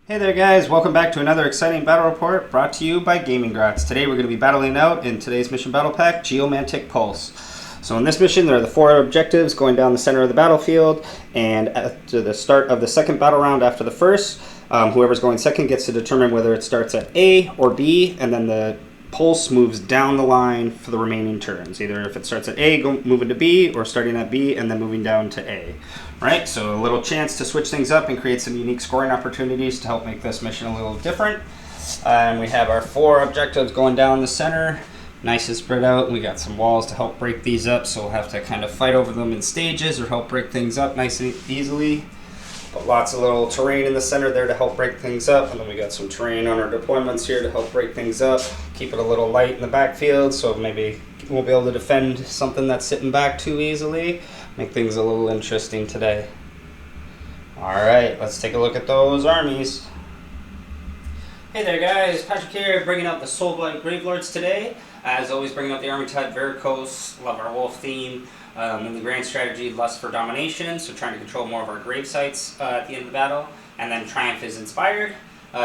Hey there guys, welcome back to another exciting battle report brought to you by Gaming Grotz. Today we're going to be battling out in today's mission battle pack, Geomantic Pulse. So in this mission there are the 4 objectives going down the center of the battlefield, and after the start of the second battle round after the first, whoever's going second gets to determine whether it starts at A or B, and then the pulse moves down the line for the remaining turns. Either if it starts at A, moving to B, or starting at B and then moving down to A. Right, so a little chance to switch things up and create some unique scoring opportunities to help make this mission a little different. And we have our 4 objectives going down the center, nice and spread out. We got some walls to help break these up, so we'll have to kind of fight over them in stages or help break things up nice and easily. But lots of little terrain in the center there to help break things up, and then we got some terrain on our deployments here to help break things up. Keep it a little light in the backfield, so maybe we won't be able to defend something that's sitting back too easily. Make things a little interesting today. Alright, let's take a look at those armies. Hey there guys, Patrick here, bringing out the Soulblight GRAVELORDS today. As always, bringing out the army type Varicose, love our wolf theme. In the grand strategy, Lust for Domination, so trying to control more of our grave sites at the end of the battle. And then Triumph is inspired.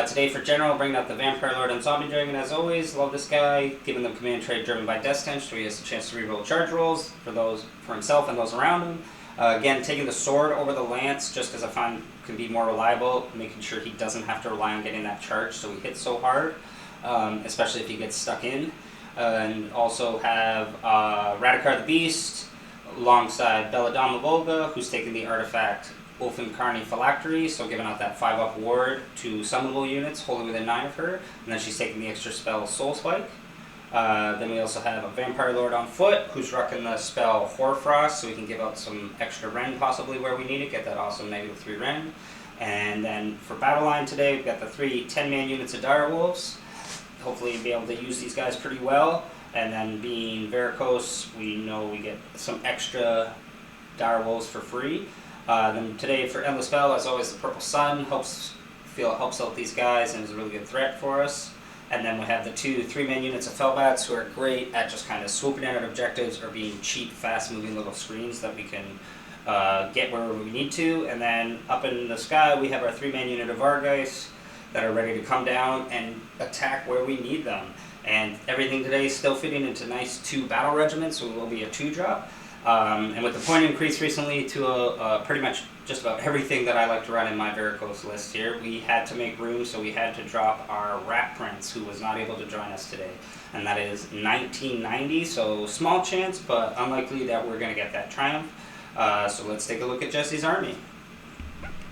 Today for General, bringing out the Vampire Lord and Zombie Dragon as always. Love this guy, giving them command trait driven by Death, so he has a chance to reroll charge rolls for himself and those around him. Again, taking the sword over the lance just because I find can be more reliable, making sure he doesn't have to rely on getting that charge so he hits so hard, especially if he gets stuck in. And also have Radikar the Beast alongside Belladonna Volga, who's taking the artifact Ulfenkarni Phylactery, so giving out that 5-up ward to summonable units wholly within 9 of her, and then she's taking the extra spell Soulspite. Then we also have a Vampire Lord on foot, who's rocking the spell Hoarfrost, so we can give out some extra Ren possibly where we need it, get that awesome -3 Ren. And then for Battle Line today, we've got the 3 10-man units of Direwolves. Hopefully you'll be able to use these guys pretty well. And then being Varicose, we know we get some extra Direwolves for free. Then today for Endless Spell, as always, the Purple Sun helps out these guys and is a really good threat for us. And then we have the 2 3-man units of Felbats, who are great at just kind of swooping in at objectives or being cheap, fast-moving little screens that we can get wherever we need to. And then up in the sky, we have our 3-man unit of Vargeist that are ready to come down and attack where we need them. And everything today is still fitting into nice 2 battle regiments, so it will be a 2-drop. And with the point increase recently to pretty much just about everything that I like to run in my Varicose list here, we had to make room, so we had to drop our Rat Prince, who was not able to join us today. And that is 1990, so small chance, but unlikely that we're going to get that Triumph. So let's take a look at Jesse's army.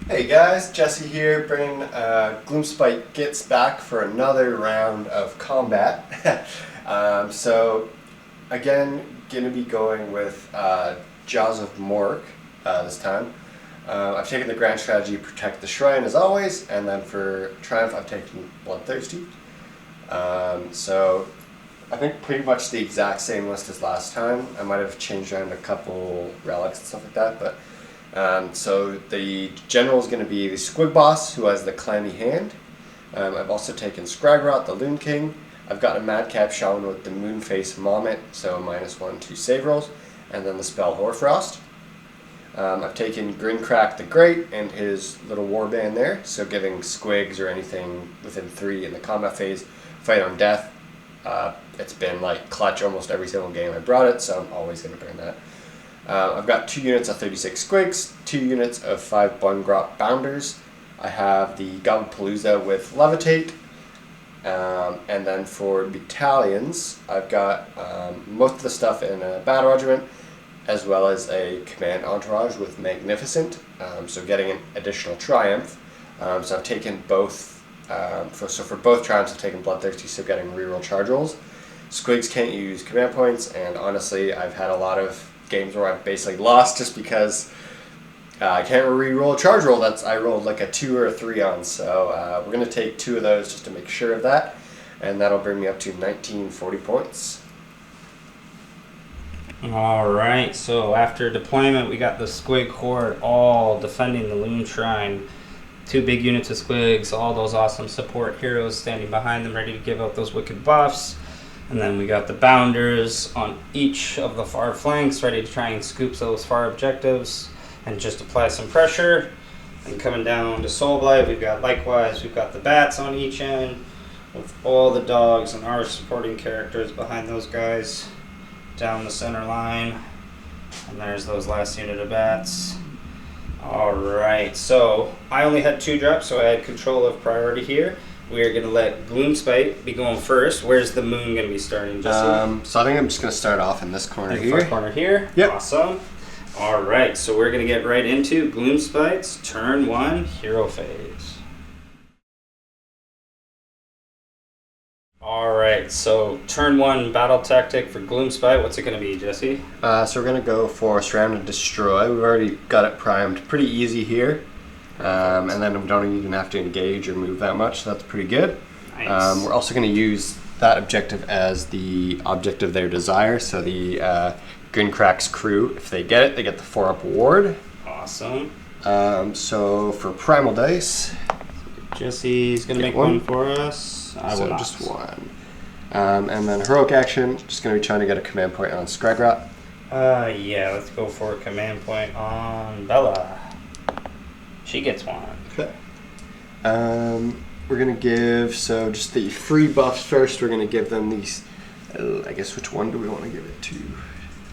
Hey guys, Jesse here, bringing Gloomspite GITS back for another round of combat. So again, going to be going with Jaws of Mork this time. I've taken the grand strategy Protect the Shrine as always, and then for Triumph I've taken Bloodthirsty. So I think pretty much the exact same list as last time. I might have changed around a couple relics and stuff like that, but so the general is going to be the Squig Boss, who has the Clammy Hand. I've also taken Scragrot, the Loon King. I've got a Madcap Shaman with the Moonface Mommet, so -1 to save rolls, and then the spell Hoarfrost. I've taken Grincrack the Great and his little warband there, so giving Squigs or anything within 3 in the combat phase fight on death. It's been like clutch almost every single game I brought it, so I'm always going to bring that. I've got 2 units of 36 Squigs, 2 units of 5 Bungrot Bounders. I have the Gobblepalooza with Levitate. And then for battalions, I've got most of the stuff in a battle regiment, as well as a command entourage with Magnificent, so getting an additional Triumph. So I've taken both, for both Triumphs I've taken Bloodthirsty, so getting reroll charge rolls. Squigs can't use command points, and honestly I've had a lot of games where I've basically lost just because I can't reroll a charge roll that I rolled like a 2 or a 3 on, so we're going to take 2 of those just to make sure of that, and that'll bring me up to 1940 points. Alright, so after deployment we got the Squig Horde all defending the Loon Shrine. 2 big units of Squigs, all those awesome support heroes standing behind them ready to give out those wicked buffs. And then we got the Bounders on each of the far flanks ready to try and scoop those far objectives and just apply some pressure. And coming down to Soulblight, we've got the bats on each end with all the dogs and our supporting characters behind those guys down the center line. And there's those last unit of bats. Alright, so I only had 2 drops, so I had control of priority here. We are going to let Gloomspite be going first. Where's the moon going to be starting, Jesse? So I think I'm just going to start off in this corner in here. The far corner here? Yep. Awesome. Alright, so we're going to get right into Gloomspite's turn 1 hero phase. Alright, so turn 1 battle tactic for Gloomspite. What's it going to be, Jesse? So we're going to go for Surround and Destroy. We've already got it primed pretty easy here. And then we don't even have to engage or move that much, so that's pretty good. Nice. We're also going to use that objective as the object of their desire. So the Gunkrack's crew, if they get it, they get the 4-up ward. Awesome. So for Primal Dice, Jesse's going to make one for us. I will not. Just one. And then Heroic Action, just going to be trying to get a command point on Scragrot. Yeah, let's go for a command point on Bella. She gets one. Okay. We're going to give, so just the free buffs first, we're going to give them these, I guess which one do we want to give it to?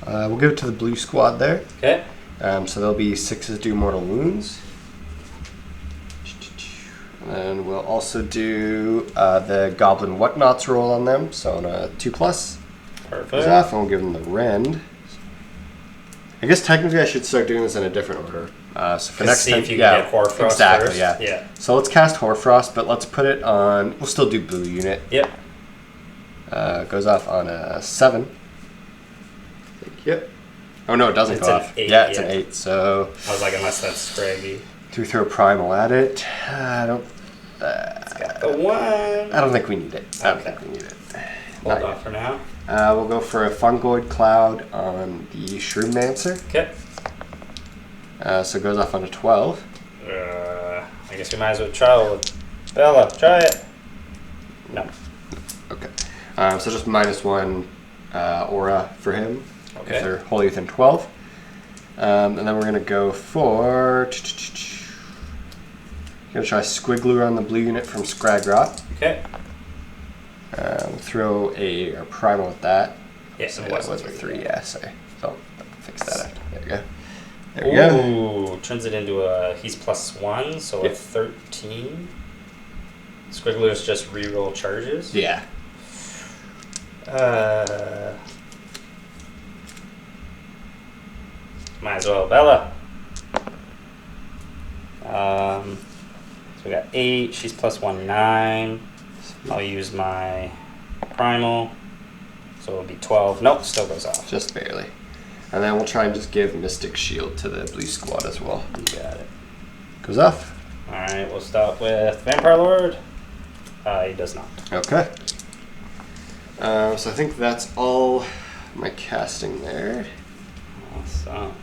We'll give it to the blue squad there. Okay. So there'll be 6 do mortal wounds. And then we'll also do the Goblin Whatnots roll on them, so on a 2+. Perfect. Goes off, and we'll give them the Rend. I guess technically I should start doing this in a different order. So for next see time, if you can get Hoarfrost exactly, first. yeah. So let's cast Hoarfrost, but let's put it on. We'll still do blue unit. Yep. Goes off on a 7. Yep. Oh no, it doesn't It's go an off. 8, Yeah, it's an 8. So I was like, unless that's scraggy. do we throw Primal at it? I don't. It's got the 1. I don't think we need it. I don't Okay. think we need it. Hold on for now. We'll go for a Fungoid Cloud on the Shrewdmancer. Okay. So it goes off on a 12. I guess we might as well try with Bella. Try it. No. Okay. So just -1 aura for him. Okay. If they're wholly within 12. And then we're going to go for... Going to try Squiggler on the blue unit from Scragrot. Okay. Throw a Primal at that. Yes, So it that was was a a 3. 3, yeah. So I'll fix that after. There we go. There we go. Ooh, turns it into he's +1, so Yep. a 13. Squiggler's just reroll charges. Yeah. Might as well, Bella. So we got 8, she's +1, 9. I'll use my Primal, so it'll be 12. Nope, still goes off. Just barely. And then we'll try and just give Mystic Shield to the blue squad as well. You got it. Goes off. Alright, we'll start with Vampire Lord. He does not. Okay. So I think that's all my casting there. Awesome.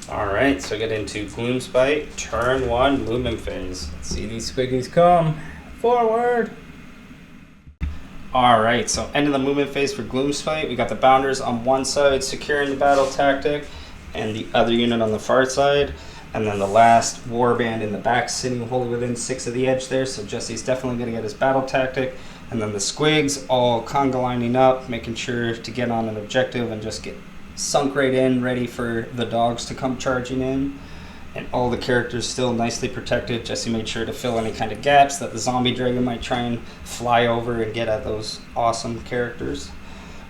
Alright, so get into Gloomspite, turn 1, movement phase. Let's see these squiggies come. Forward! Alright, so end of the movement phase for Gloomspite. We got the Bounders on one side, securing the battle tactic, and the other unit on the far side. And then the last warband in the back, sitting wholly within 6 of the edge there, so Jesse's definitely going to get his battle tactic. And then the squigs all conga lining up, making sure to get on an objective and just get sunk right in, ready for the dogs to come charging in. And all the characters still nicely protected. Jesse made sure to fill any kind of gaps that the zombie dragon might try and fly over and get at those awesome characters.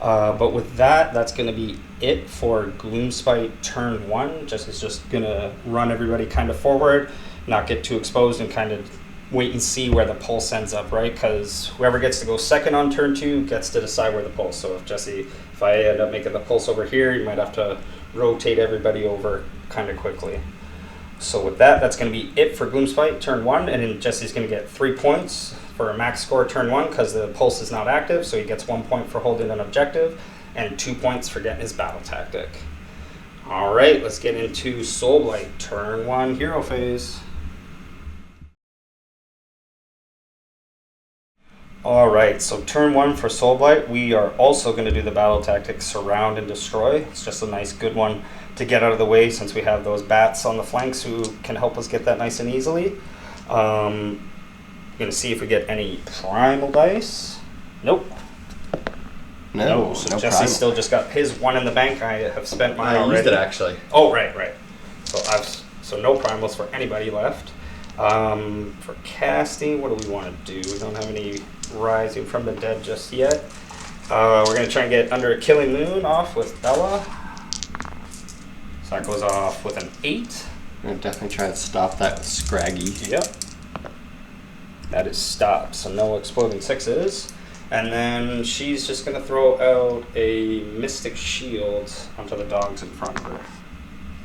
But with that, that's going to be it for Gloomspite turn 1. Jesse's just going to run everybody kind of forward, not get too exposed, and kind of wait and see where the pulse ends up, right? Because whoever gets to go second on turn 2 gets to decide where the pulse. So if I end up making the pulse over here, you might have to rotate everybody over kind of quickly. So with that, that's going to be it for Gloomspite turn 1, and then Jesse's going to get 3 points for a max score turn 1 because the pulse is not active, so he gets 1 point for holding an objective and 2 points for getting his battle tactic. All right, let's get into Soulblight turn 1 hero phase. All right, so turn 1 for Soulblight. We are also going to do the battle tactic Surround and Destroy. It's just a nice good one to get out of the way since we have those bats on the flanks who can help us get that nice and easily. Going to see if we get any primal dice. Nope. No, So no Jesse primal. still just got his one in the bank. I have spent mine I already. used it actually. Oh, right. So no primals for anybody left. For casting, what do we want to do? We don't have any Rising from the Dead just yet. We're going to try and get Under a Killing Moon off with Bella. So that goes off with an 8. I'm gonna definitely try and stop that with Scraggy. Yep. That is stopped, so no exploding 6s. And then she's just going to throw out a Mystic Shield onto the dogs in front of her.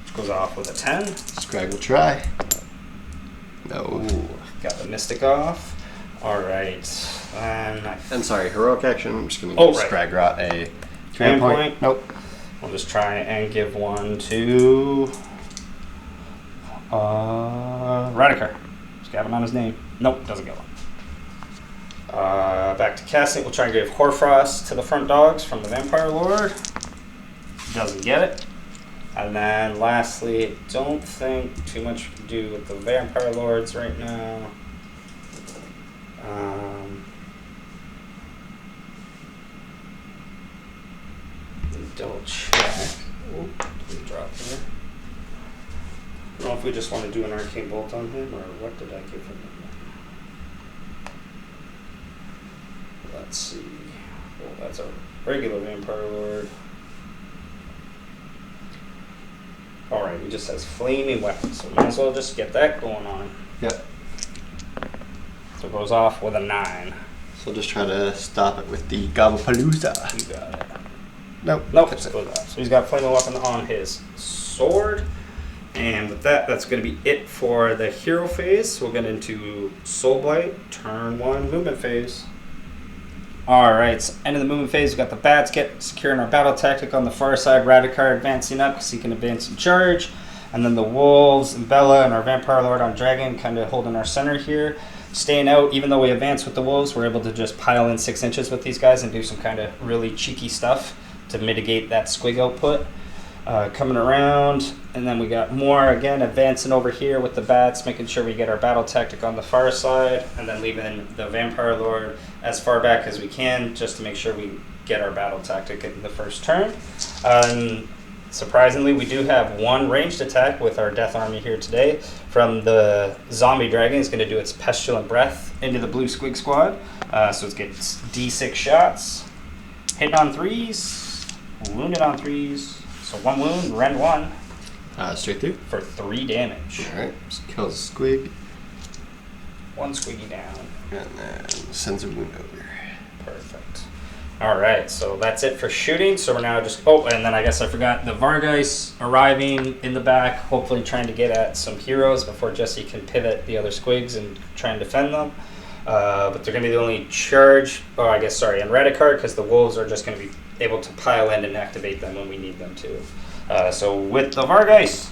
Which goes off with a 10. Scrag will try. No. Ooh, got the Mystic off. Alright. And sorry, heroic action. I'm just gonna Oh, give right. Scragrot a Command point. Nope. We'll just try and give one to Radicar. Just have him on his name. Nope, doesn't get one. Back to casting. We'll try and give Hoarfrost to the front dogs from the Vampire Lord. Doesn't get it. And then lastly, don't think too much to do with the Vampire Lords right now. Double check. Oop, did we drop there? I don't know if we just want to do an Arcane Bolt on him, or what did I give him? Let's see. Well, that's a regular Vampire Lord. Alright, he just has Flaming Weapons, so we might as well just get that going on. Yep. So it goes off with a 9. So just try to stop it with the Gobblepalooza. You got it. Nope. Nope, That's it it. goes off. So he's got Flaming Weapon on his sword. And with that, that's going to be it for the hero phase. We'll get into Soulblight, turn 1 movement phase. Alright, so end of the movement phase, we've got the bats securing our battle tactic on the far side, Radicar advancing up because he can advance and charge. And then the wolves and Bella and our Vampire Lord on Dragon kind of holding our center here. Staying out, even though we advance with the wolves, we're able to just pile in 6 inches with these guys and do some kind of really cheeky stuff to mitigate that squig output. Coming around, and then we got more again advancing over here with the bats, making sure we get our battle tactic on the far side, and then leaving the Vampire Lord as far back as we can just to make sure we get our battle tactic in the first turn. Surprisingly, we do have one ranged attack with our Death Army here today from the Zombie Dragon. It's going to do its Pestilent Breath into the Blue Squig Squad. So it gets D6 shots, hitting on 3s, wounded on 3s. So 1 wound, rend 1. Straight through. For 3 damage. Alright, just kills the Squig. 1 squiggy down. And then sends a wound over. Perfect. Alright, so that's it for shooting. So we're now just... Oh, and then I guess I forgot the Vargeis arriving in the back, hopefully trying to get at some heroes before Jesse can pivot the other squigs and try and defend them. But they're going to be the only charge... Oh, I guess, sorry, and Radicar, because the wolves are just going to be able to pile in and activate them when we need them to. So with the Vargeis...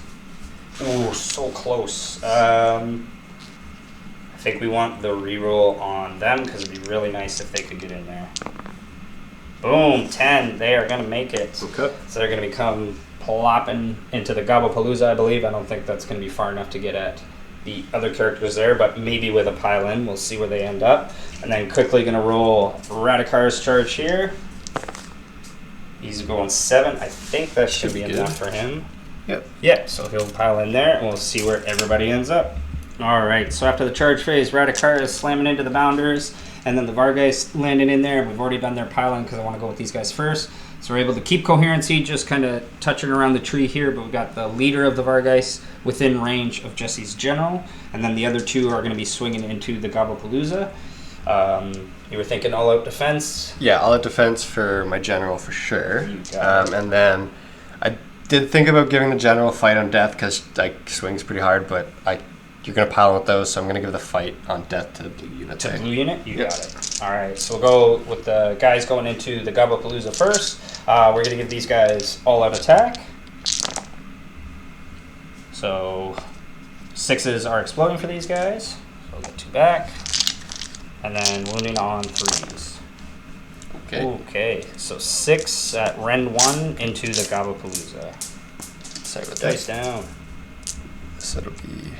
Ooh, so close. I think we want the reroll on them because it'd be really nice if they could get in there. Boom, 10. They are going to make it. Okay. So they're going to become plopping into the Gobblepalooza, I believe. I don't think that's going to be far enough to get at the other characters there, but maybe with a pile in, we'll see where they end up. And then quickly going to roll Radicar's charge here. He's going 7. I think that should be enough for him. Yep. Yeah, so he'll pile in there, and we'll see where everybody ends up. Alright, so after the charge phase, Radicar is slamming into the Bounders, and then the Vargeis landing in there. We've already done their piling because I want to go with these guys first. So we're able to keep coherency, just kind of touching around the tree here, but we've got the leader of the Vargeis within range of Jesse's general, and then the other 2 are going to be swinging into the Gobblepalooza. You were thinking all-out defense? Yeah, all-out defense for my general for sure. You got it. And then I did think about giving the general fight on death because like swings pretty hard, but you're gonna pile with those, so I'm gonna give the fight on death to the blue unit. To the blue unit? You got it. All right, so we'll go with the guys going into the Gobblepalooza first. We're going to give these guys all-out attack. So 6s are exploding for these guys. So we'll get 2 back. And then wounding on 3s. Okay. Okay, so 6 at Rend 1 into the Gabapalooza. Start with Dice that. down. So it'll be, you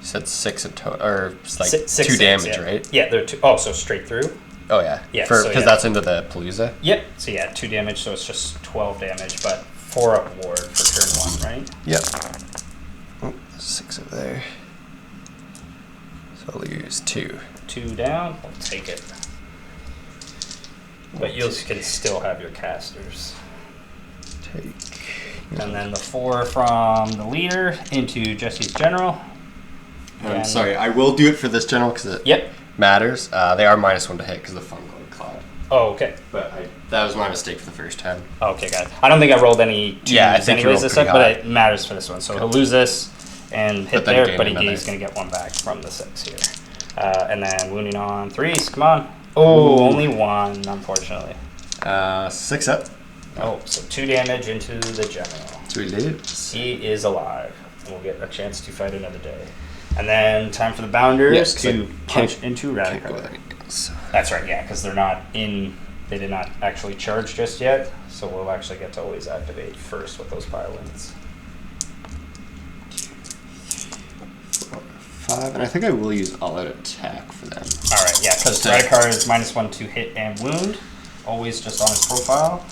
said 6 in total, or it's like Six, 2 damage, yeah. right? Yeah, they're 2. Oh, so straight through? Oh, yeah. Yeah, Because so yeah. that's into the Palooza? Yep. So yeah, 2 damage, so it's just 12 damage, but 4 up ward for turn 1, right? Yep. Oh, there's 6 over there. So I'll use 2. 2 down, we'll take it. But you can still have your casters. Take. And then the 4 from the leader into Jesse's general. I'm sorry, I will do it for this general because it Yep. matters. They are -1 to hit because of the Fungal Cloud. Oh, okay. But that was my mistake for the first time. Okay, got it. I don't think I rolled any 2s Yeah, I think you anyways rolled this pretty up, but high. it matters for this one. So he'll lose this and hit But then there, gain but another. he's going to get 1 back from the 6 here. And then wounding on 3s. Come on. Oh, only 1, unfortunately. 6 up. Oh, so 2 damage into the general. So he lives. He is alive. And we'll get a chance to fight another day. And then time for the Bounders Yeah, 'cause to I punch into Can't go Radical. with anything else. That's right, yeah, because they're not in. They did not actually charge just yet, so we'll actually get to always activate first with those pile-ins. 4, 5, and I think I will use all-out attack for them. All right, yeah, because Radical is -1 to hit and wound, always just on his profile.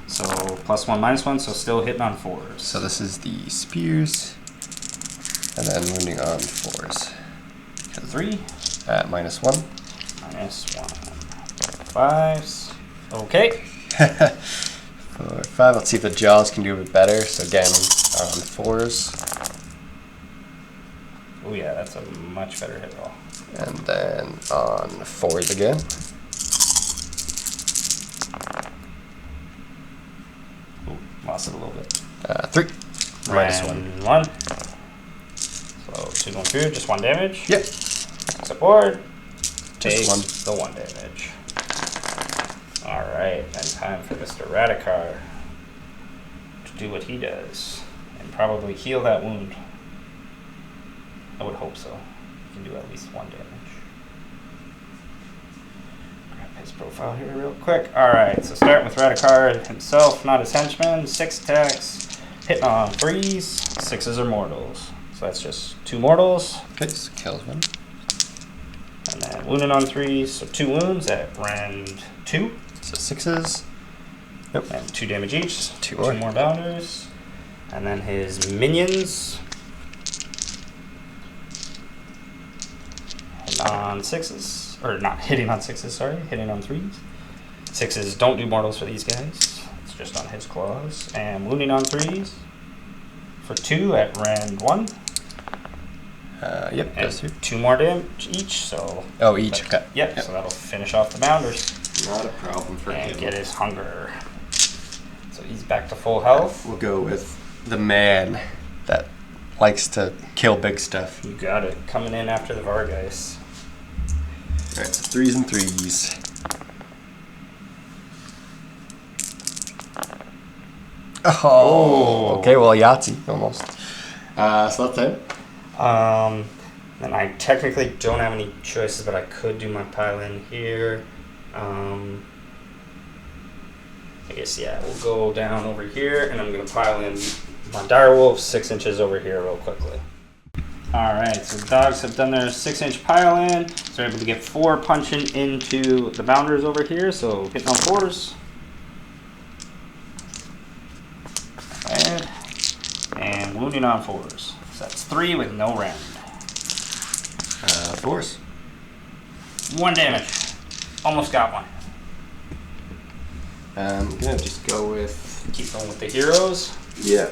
So +1, -1, so still hitting on 4s. So this is the spears, and then wounding on 4s. 3, At -1. -1, 5s. Okay. 4, 5. Let's see if the jaws can do a bit better. So again, on 4s, Oh yeah, that's a much better hit roll. and then on 4s again. Ooh, lost it a little bit. 3. -1. 1. So 2 going through, just 1 damage. Yep. Support. Take Just 1. the 1 damage. Alright, then time for Mr. Radikar to do what he does and probably heal that wound. I would hope so. He can do at least 1 damage. Grab his profile here real quick. Alright, so starting with Radikar himself, not his henchman. 6 attacks, hitting on 3s. 6s are mortals. So that's just 2 mortals. Okay, so kills 1. And then wounding on 3s, so 2 wounds at Rend 2. So 6s. Yep. And 2 damage each. 2 2 more Bounders. And then his minions. Hitting on 6s. Or not hitting on 6s, sorry. Hitting on 3s. 6s don't do mortals for these guys. It's just on his claws. And wounding on 3s. For 2 at Rend 1. Yep, And those 2. 2 more damage each, so... Oh, each. Okay. Yep, so that'll finish off the Bounders. Not a problem for And him. get his hunger. So he's back to full health. We'll go with the man that likes to kill big stuff. You got it. Coming in after the Vargeist. Alright, so 3s and 3s. Oh, okay, well, Yahtzee, almost. So that's it. And I technically don't have any choices, but I could do my pile in here. I guess, yeah, we'll go down over here, and I'm going to pile in my direwolf 6 inches over here real quickly. Alright, so the dogs have done their 6-inch pile in, so they're able to get 4 punching into the Bounders over here, so hitting on 4s. And wounding on 4s. So that's 3 with no rend. 4s. 1 damage. Almost got 1. I'm gonna just go with... Keep going with the heroes. Yeah.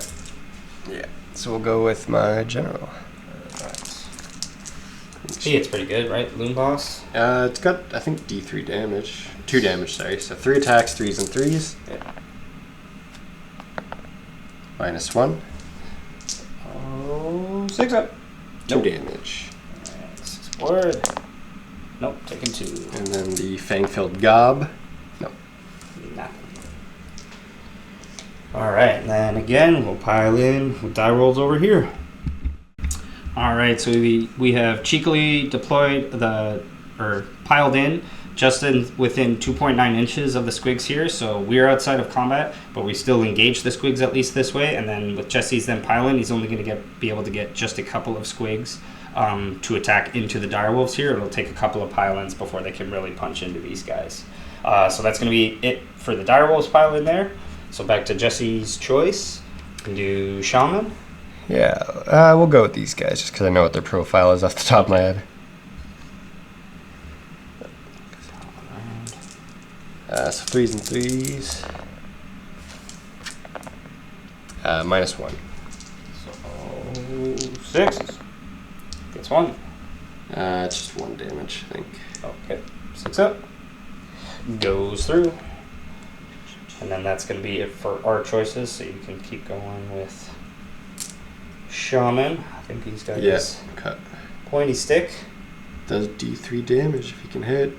Yeah. So we'll go with my general. It's pretty good, right? Loon boss. It's got, I think, D3 damage. 2 damage, sorry. So 3 attacks, 3s and 3s. Yeah. -1. Oh, 6 up. 2 damage. And 6 word. Nope, taking 2. And then the Fang-filled Gob. No. Nothing. Alright, and then again, we'll pile in with die rolls over here. Alright, so we have cheekily deployed the or piled in just within 2.9 inches of the squigs here. So we're outside of combat, but we still engage the squigs at least this way. And then with Jesse's then piling, he's only going to be able to get just a couple of squigs to attack into the direwolves here. It'll take a couple of pile-ins before they can really punch into these guys. So that's going to be it for the direwolves pile in there. So back to Jesse's choice. You can do Shaman. Yeah, we'll go with these guys just because I know what their profile is off the top of my head. So 3s and 3s. -1. So 6s. Gets 1. It's just 1 damage, I think. Okay, 6 up. Goes through. And then that's going to be it for our choices, so you can keep going with Shaman. I think he's got his cut. pointy stick. Does D3 damage if he can hit.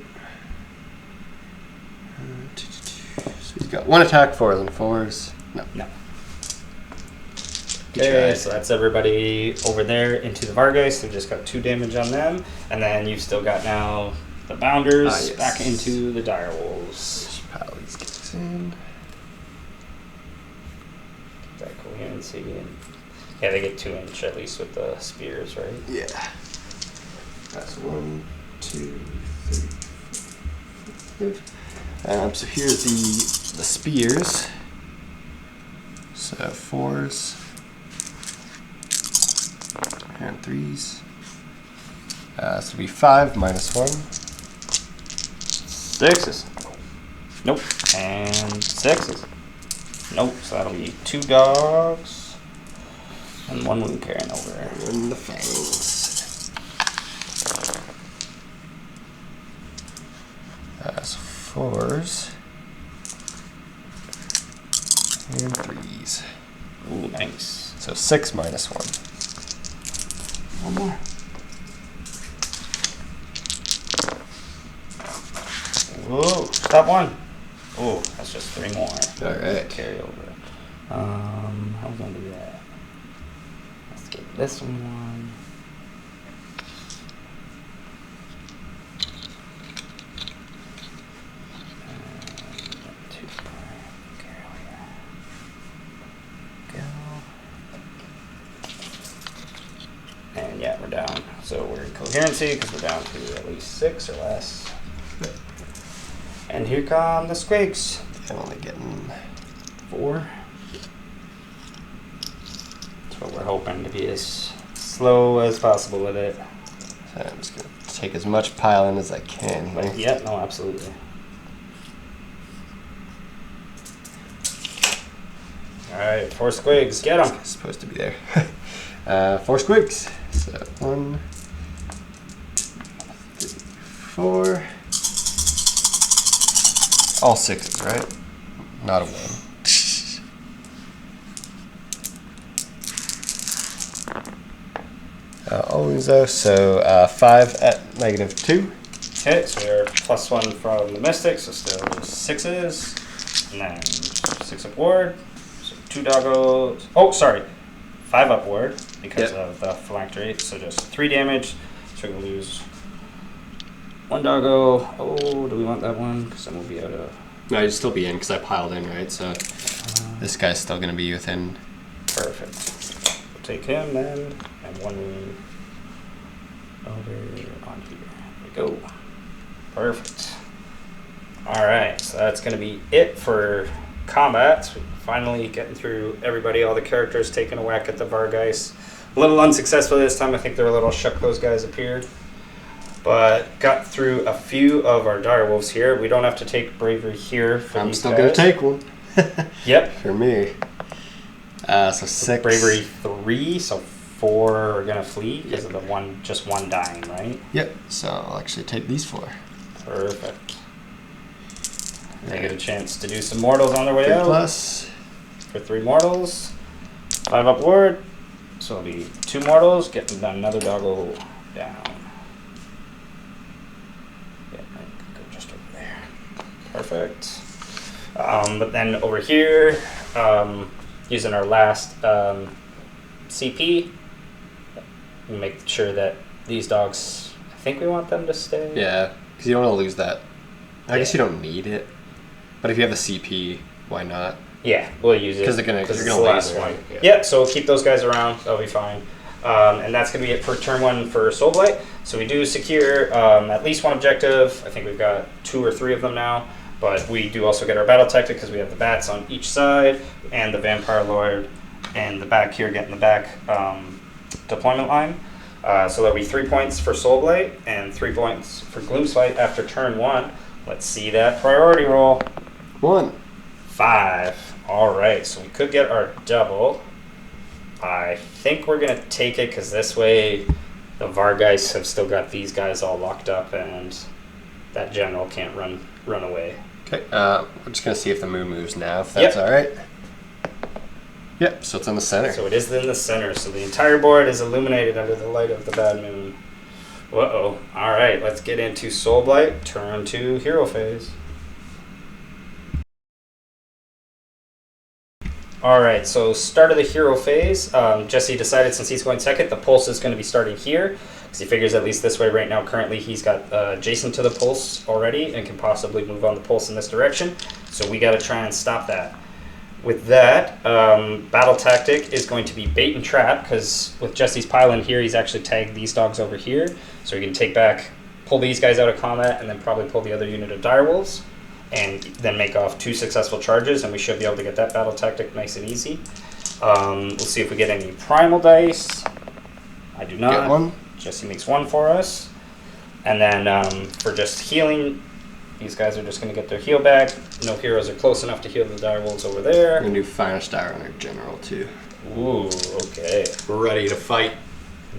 So he's got 1 attack, 4s and 4s. No. Okay, so that's everybody over there into the Vargeist. They've just got 2 damage on them. And then you've still got now the Bounders back into the Direwolves. Just pile these guys in. That coherency. And yeah, they get 2 inch at least with the spears, right? Yeah. That's 1, 2, 3, 4, 5. So here's the spears. So 4s and 3s. So it'll be 5 -1. 6s. Nope. And 6s. Nope. So that'll be 2 dogs and 1 wound carrying over. And the fangs. So 4s and 3s. Ooh, nice. So 6 -1. 1 more. Whoa, stop 1. Oh, that's just 3 more. All right. Carry over. How are we gonna do that? Let's get this one. And 2 more. Carry over. Go. And yeah, we're down. So we're in coherency because we're down to at least 6 or less. And here come the squigs. I'm only getting 4. That's what we're hoping to be as slow as possible with it. So I'm just gonna take as much pile in as I can. But yeah, no, absolutely. Alright, 4 squigs, get them. It's supposed to be there. 4 squigs. So 1, 3, 4. All 6s, right? Not a 1. Always though, so 5 at -2. Okay, so we're +1 from the Mystic, so still 6s. And then 6 upward. So 2 doggos. Oh, sorry. 5 upward because of the phylactery. So just 3 damage. So we're going to lose 1 doggo. Oh, do we want that one? Because then we'll be out of... No, you'd still be in because I piled in, right? So this guy's still going to be within. Perfect. We'll take him then, and 1 over on here. There we go. Perfect. Alright, so that's going to be it for combat. So finally getting through everybody, all the characters, taking a whack at the Vargeist. A little unsuccessful this time. I think they're a little shook those guys appeared. But got through a few of our direwolves here. We don't have to take bravery here for I'm these still guys. going to take one. Yep. For me. So 6. Bravery 3, so 4 are gonna flee because of the just one dying, right? Yep. So I'll actually take these 4. Perfect. They get a chance to do some mortals on their way 3 out. plus. For 3 mortals. 5 upward. So it'll be 2 mortals, getting another doggo down. Yeah, I can go just over there. Perfect. But then over here, using our last CP, we make sure that these dogs, I think we want them to stay. Yeah, because you don't want to lose that. I guess you don't need it, but if you have the CP, why not? Yeah, we'll use it. Because you're gonna it's the last laser. one. Yeah. Yep, so we'll keep those guys around. That'll be fine. And that's going to be it for turn 1 for Soulblight. So we do secure at least one objective. I think we've got 2 or 3 of them now. But we do also get our battle tactic because we have the bats on each side and the Vampire Lord and the back here getting the back deployment line. So that'll be 3 points for Soulblight and 3 points for Gloomspite after turn 1. Let's see that priority roll. 1. 5. All right, so we could get our double. I think we're going to take it because this way the Vargeis have still got these guys all locked up and that general can't run away. Okay, we're just going to see if the moon moves now, if that's all right. Yep, so it's in the center. So it is in the center, so the entire board is illuminated under the light of the bad moon. Uh-oh. All right, let's get into Soulblight, turn to hero phase. All right, so start of the hero phase. Jesse decided since he's going second, the pulse is going to be starting here because he figures at least this way right now. Currently, he's got adjacent to the pulse already and can possibly move on the pulse in this direction. So we got to try and stop that. With that, battle tactic is going to be bait and trap because with Jesse's pile in here, he's actually tagged these dogs over here. So he can take back, pull these guys out of combat, and then probably pull the other unit of direwolves. And then make off 2 successful charges, and we should be able to get that battle tactic nice and easy. We'll see if we get any primal dice. I do not. Get 1. Jesse makes 1 for us. And then for just healing, these guys are just going to get their heal back. No heroes are close enough to heal the direwolves over there. We're going to do Fire Star on our general, too. Ooh, okay. We're ready to fight.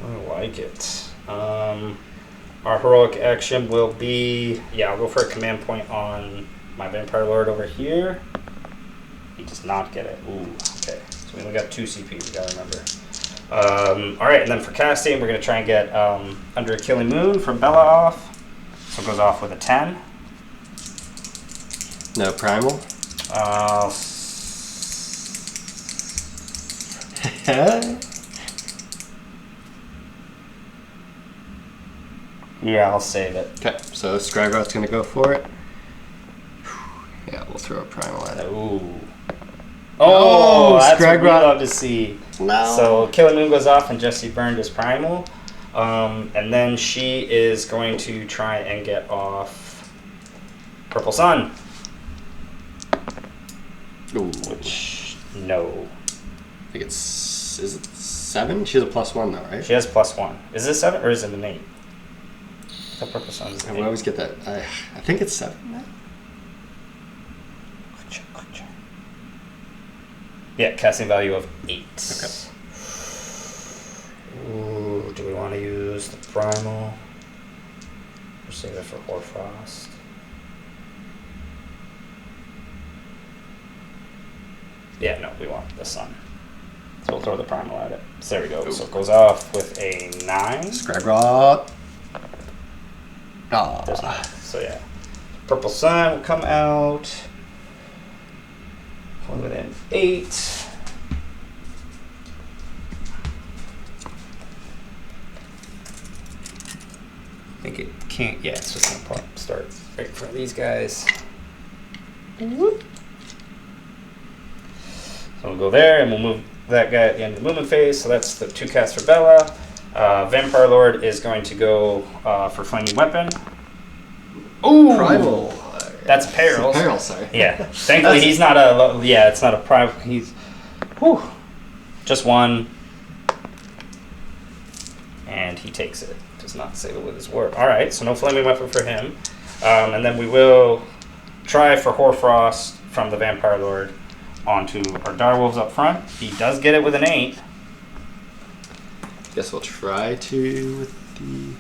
I like it. Our heroic action will be... Yeah, I'll go for a command point on my Vampire Lord over here. He does not get it. Ooh, okay. So we only got 2 CP, we gotta remember. Alright, and then for casting, we're gonna try and get Under a Killing Moon from Bella off. So it goes off with a 10. No primal? Yeah, I'll save it. Okay, so Scrygot's going to go for it. Yeah, we'll throw a primal at it. Ooh. Oh, that's what we Scrygrot. love to see. No. So Killing Moon goes off and Jesse burned his primal. And then she is going to try and get off Purple Sun. Ooh. Which, no. I think it's... Is it 7? She has a +1 though, right? She has +1. Is it 7 or is it an 8? The Purple Sun is an 8. I always get that. I think it's 7 now. Yeah, casting value of 8. Okay. Ooh, do we want to use the primal? Or save it for Hoarfrost? Yeah, no, we want the sun. So we'll throw the primal at it. So there we go. Ooh. So it goes off with a 9. Scrygrot. There's not. So yeah. Purple Sun will come out. One within 8. I think it can't. Yeah, it's just gonna start right in front of these guys. Whoop. So we'll go there and we'll move that guy at the end of the movement phase. So that's the 2 casts for Bella. Vampire Lord is going to go for Flaming Weapon. Ooh! Primal. That's Perils. Peril, sorry. Yeah. Thankfully, he's not a... Yeah, it's not a primal. He's... Whew. Just 1. And he takes it. Does not save it with his word. Alright, so no Flaming Weapon for him. And then we will try for Hoarfrost from the Vampire Lord onto our Direwolves up front. He does get it with an 8. Guess we'll try to with the...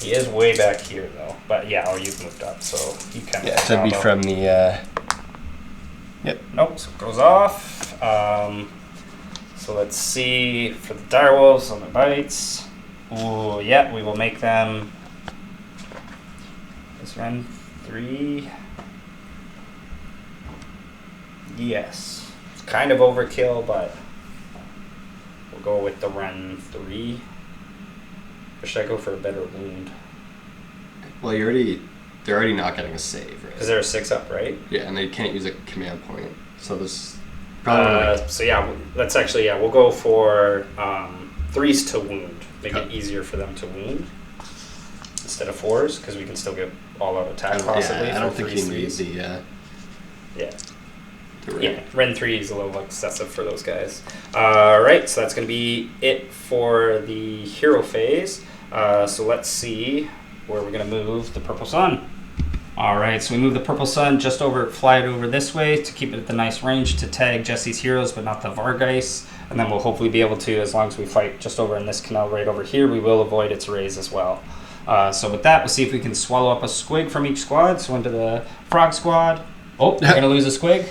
He is way back here, though. But yeah, or you've moved up, so you can... Yeah, so it'd be from the... Yep. Nope, so it goes off. So let's see for the Direwolves on the bites. Ooh, yeah, we will make them... This run 3... Yes. It's kind of overkill, but we'll go with the Ren 3. Or should I go for a better wound? Well, they're already not getting a save, right? Because they're a 6-up, right? Yeah, and they can't use a command point. So this probably. So yeah, let's actually we'll go for 3s to wound. Make it easier for them to wound instead of 4s, because we can still get all-out attack possibly. I don't think he 3s. needs the. Yeah, Ren 3 is a little excessive for those guys. Alright, so that's going to be it for the hero phase. So let's see where we're going to move the Purple Sun. Alright, so we move the Purple Sun just over, fly it over this way to keep it at the nice range to tag Jesse's heroes, but not the Vargeist. And then we'll hopefully be able to, as long as we fight just over in this canal right over here, we will avoid its rays as well. So with that, we'll see if we can swallow up a squig from each squad. So into the Frog Squad. Oh, we're going to lose a squig.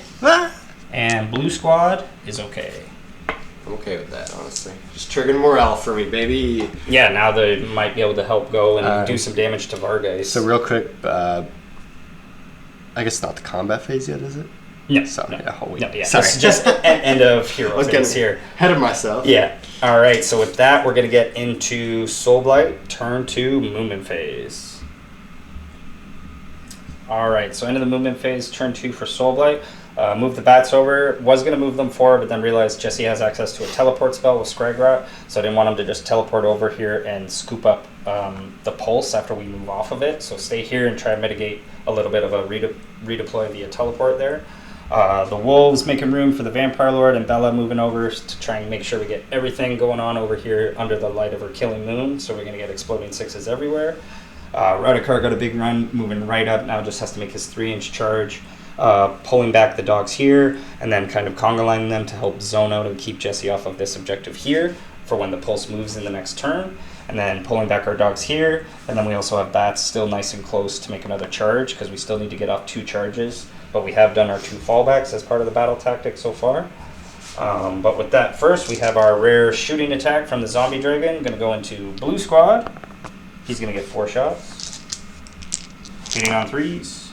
And Blue Squad is okay. I'm okay with that, honestly. Just triggering morale for me, baby. Yeah, now they might be able to help go and do some damage to Vargeist. So real quick, I guess not the combat phase yet, is it? No. So, no. yeah, I'll wait. No, yeah. Sorry. It's just end of hero phase here. Ahead of myself. Yeah. All right, so with that, we're going to get into Soulblight, turn 2, movement phase. All right, so into the movement phase, turn 2 for Soulblight. Move the bats over. Was going to move them forward, but then realized Jesse has access to a teleport spell with Scragrot, so I didn't want him to just teleport over here and scoop up the pulse after we move off of it. So stay here and try to mitigate a little bit of a redeploy via teleport there. The Wolves making room for the Vampire Lord and Bella moving over to try and make sure we get everything going on over here under the light of her killing moon. So we're going to get exploding 6s everywhere. Radikar got a big run, moving right up. Now just has to make his 3-inch charge. Pulling back the dogs here, and then kind of conga lining them to help zone out and keep Jesse off of this objective here for when the pulse moves in the next turn. And then pulling back our dogs here, and then we also have bats still nice and close to make another charge, because we still need to get off 2 charges. But we have done our 2 fallbacks as part of the battle tactic so far. But with that, first we have our rare shooting attack from the Zombie Dragon. Going to go into Blue Squad. He's going to get 4 shots. Hitting on 3s.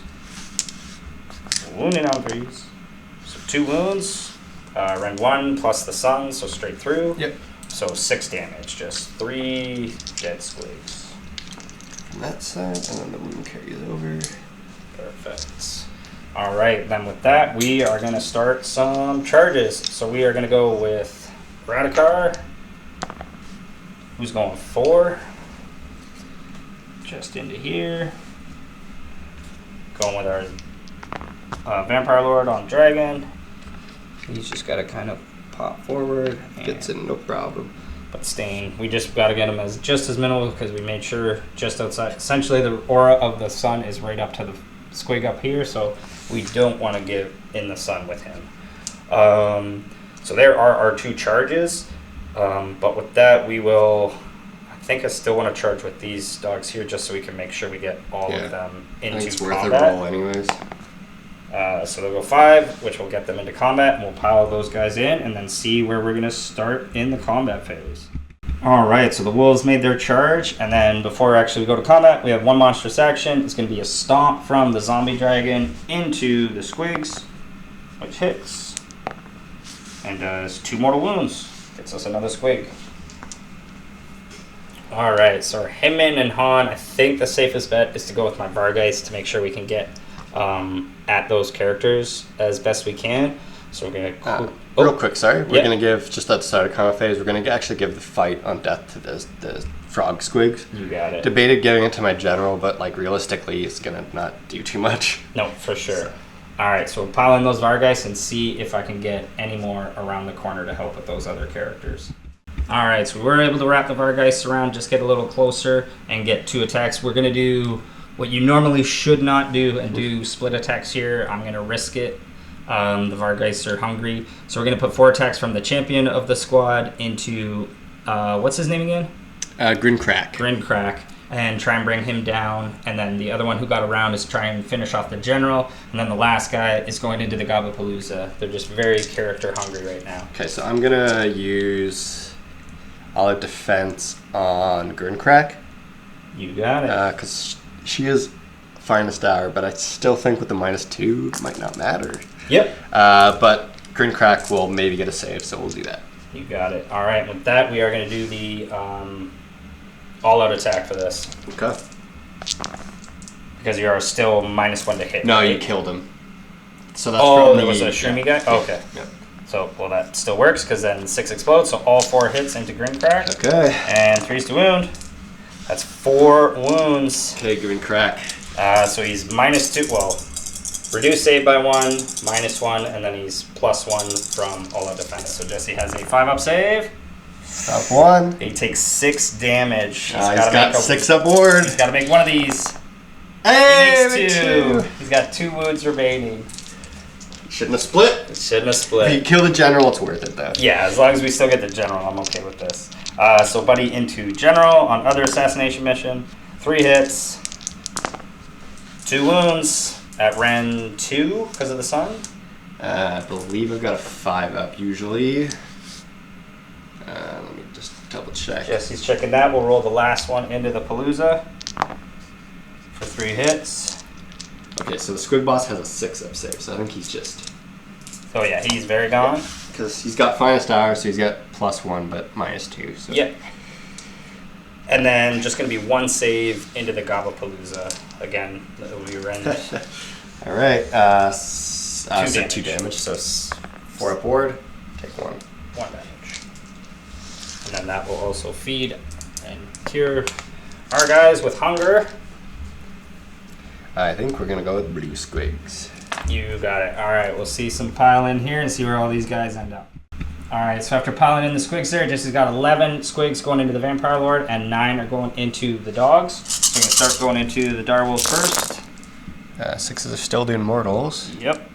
Wounding on 3s. So 2 wounds. Ren 1 plus the sun, so straight through. Yep. So 6 damage. Just 3 dead squigs. From that side, and then the wound carries over. Perfect. Alright, then with that, we are going to start some charges. So we are going to go with Radikar, who's going 4. Just into here. Going with our Vampire Lord on Dragon. He's just got to kind of pop forward. Gets in, no problem. But staying, we just got to get him as just as minimal because we made sure just outside. Essentially, the aura of the sun is right up to the squig up here, so we don't want to get in the sun with him. So there are our 2 charges. But with that, we will. I think I still want to charge with these dogs here just so we can make sure we get all of them into I think it's combat. worth a roll anyways. So they'll go 5, which will get them into combat, and we'll pile those guys in and then see where we're going to start in the combat phase. Alright, so the Wolves made their charge, and then before actually we go to combat, we have 1 monstrous action. It's going to be a stomp from the Zombie Dragon into the Squigs, which hits, and does 2 mortal wounds. Gets us another Squig. Alright, so Hinman and Han, I think the safest bet is to go with my Vargeist to make sure we can get at those characters as best we can. So we're going to... real quick, sorry. We're going to give, just at the start of combat phase, we're going to actually give the fight on death to the frog squigs. You got it. Debated giving it to my general, but like realistically, it's going to not do too much. No, for sure. So. Alright, so we'll pile in those Vargeist and see if I can get any more around the corner to help with those other characters. Alright, so we were able to wrap the Vargeist around, just get a little closer and get 2 attacks. We're going to do what you normally should not do and do split attacks here. I'm going to risk it. The Vargeists are hungry. So we're going to put 4 attacks from the champion of the squad into, what's his name again? Grincrack. Grincrack. And try and bring him down. And then the other one who got around is try and finish off the general. And then the last guy is going into the Gobapalooza. They're just very character hungry right now. Okay, so I'm going to use all out defense on Grincrack. You got it. Because she is finest hour, but I still think with the -2 it might not matter. Yep. But Grincrack will maybe get a save, so we'll do that. You got it. All right, with that, we are going to do the all-out attack for this. Okay. Because you are still -1 to hit. No, right? you killed him. So that's Oh, from there the, was a shroomy guy? Oh, okay. Yeah. So, well, that still works because then 6 explodes, so all 4 hits into Grim Crack. Okay. And 3's to wound. That's 4 wounds. Okay, Green Crack. So he's -2, well, reduced save by 1, -1, and then he's +1 from all out defense. So Jesse has a 5-up save. Stop 1. He takes 6 damage. He's got 6 aboard. He's got to make one of these. Hey, He makes 2. He's got 2 wounds remaining. Shouldn't have split. It shouldn't have If split. you kill the general, it's worth it though. Yeah, as long as we still get the general, I'm okay with this. So Buddy into general on other assassination mission. 3 hits. 2 wounds at Ren 2 because of the sun. I believe I've got a 5-up usually. Let me just double check. Jesse's checking that. We'll roll the last one into the Palooza for 3 hits. Okay, so the Squig Boss has a 6-up save, so I think he's just... Oh yeah, he's very gone. Because he's got finest hour, so he's got +1, but -2. So. Yep. And then just going to be 1 save into the Gobblepalooza. Again, that will be Ren. All right. 2 damage. So 4 up ward. Take 1. 1 damage. And then that will also feed and cure our guys with hunger. I think we're going to go with Blue Squigs. You got it. All right, we'll see some pile in here and see where all these guys end up. All right, so after piling in the squigs there, Jesse's got 11 squigs going into the Vampire Lord and 9 are going into the dogs. So we're going to start going into the Direwolves first. 6s are still doing mortals. Yep.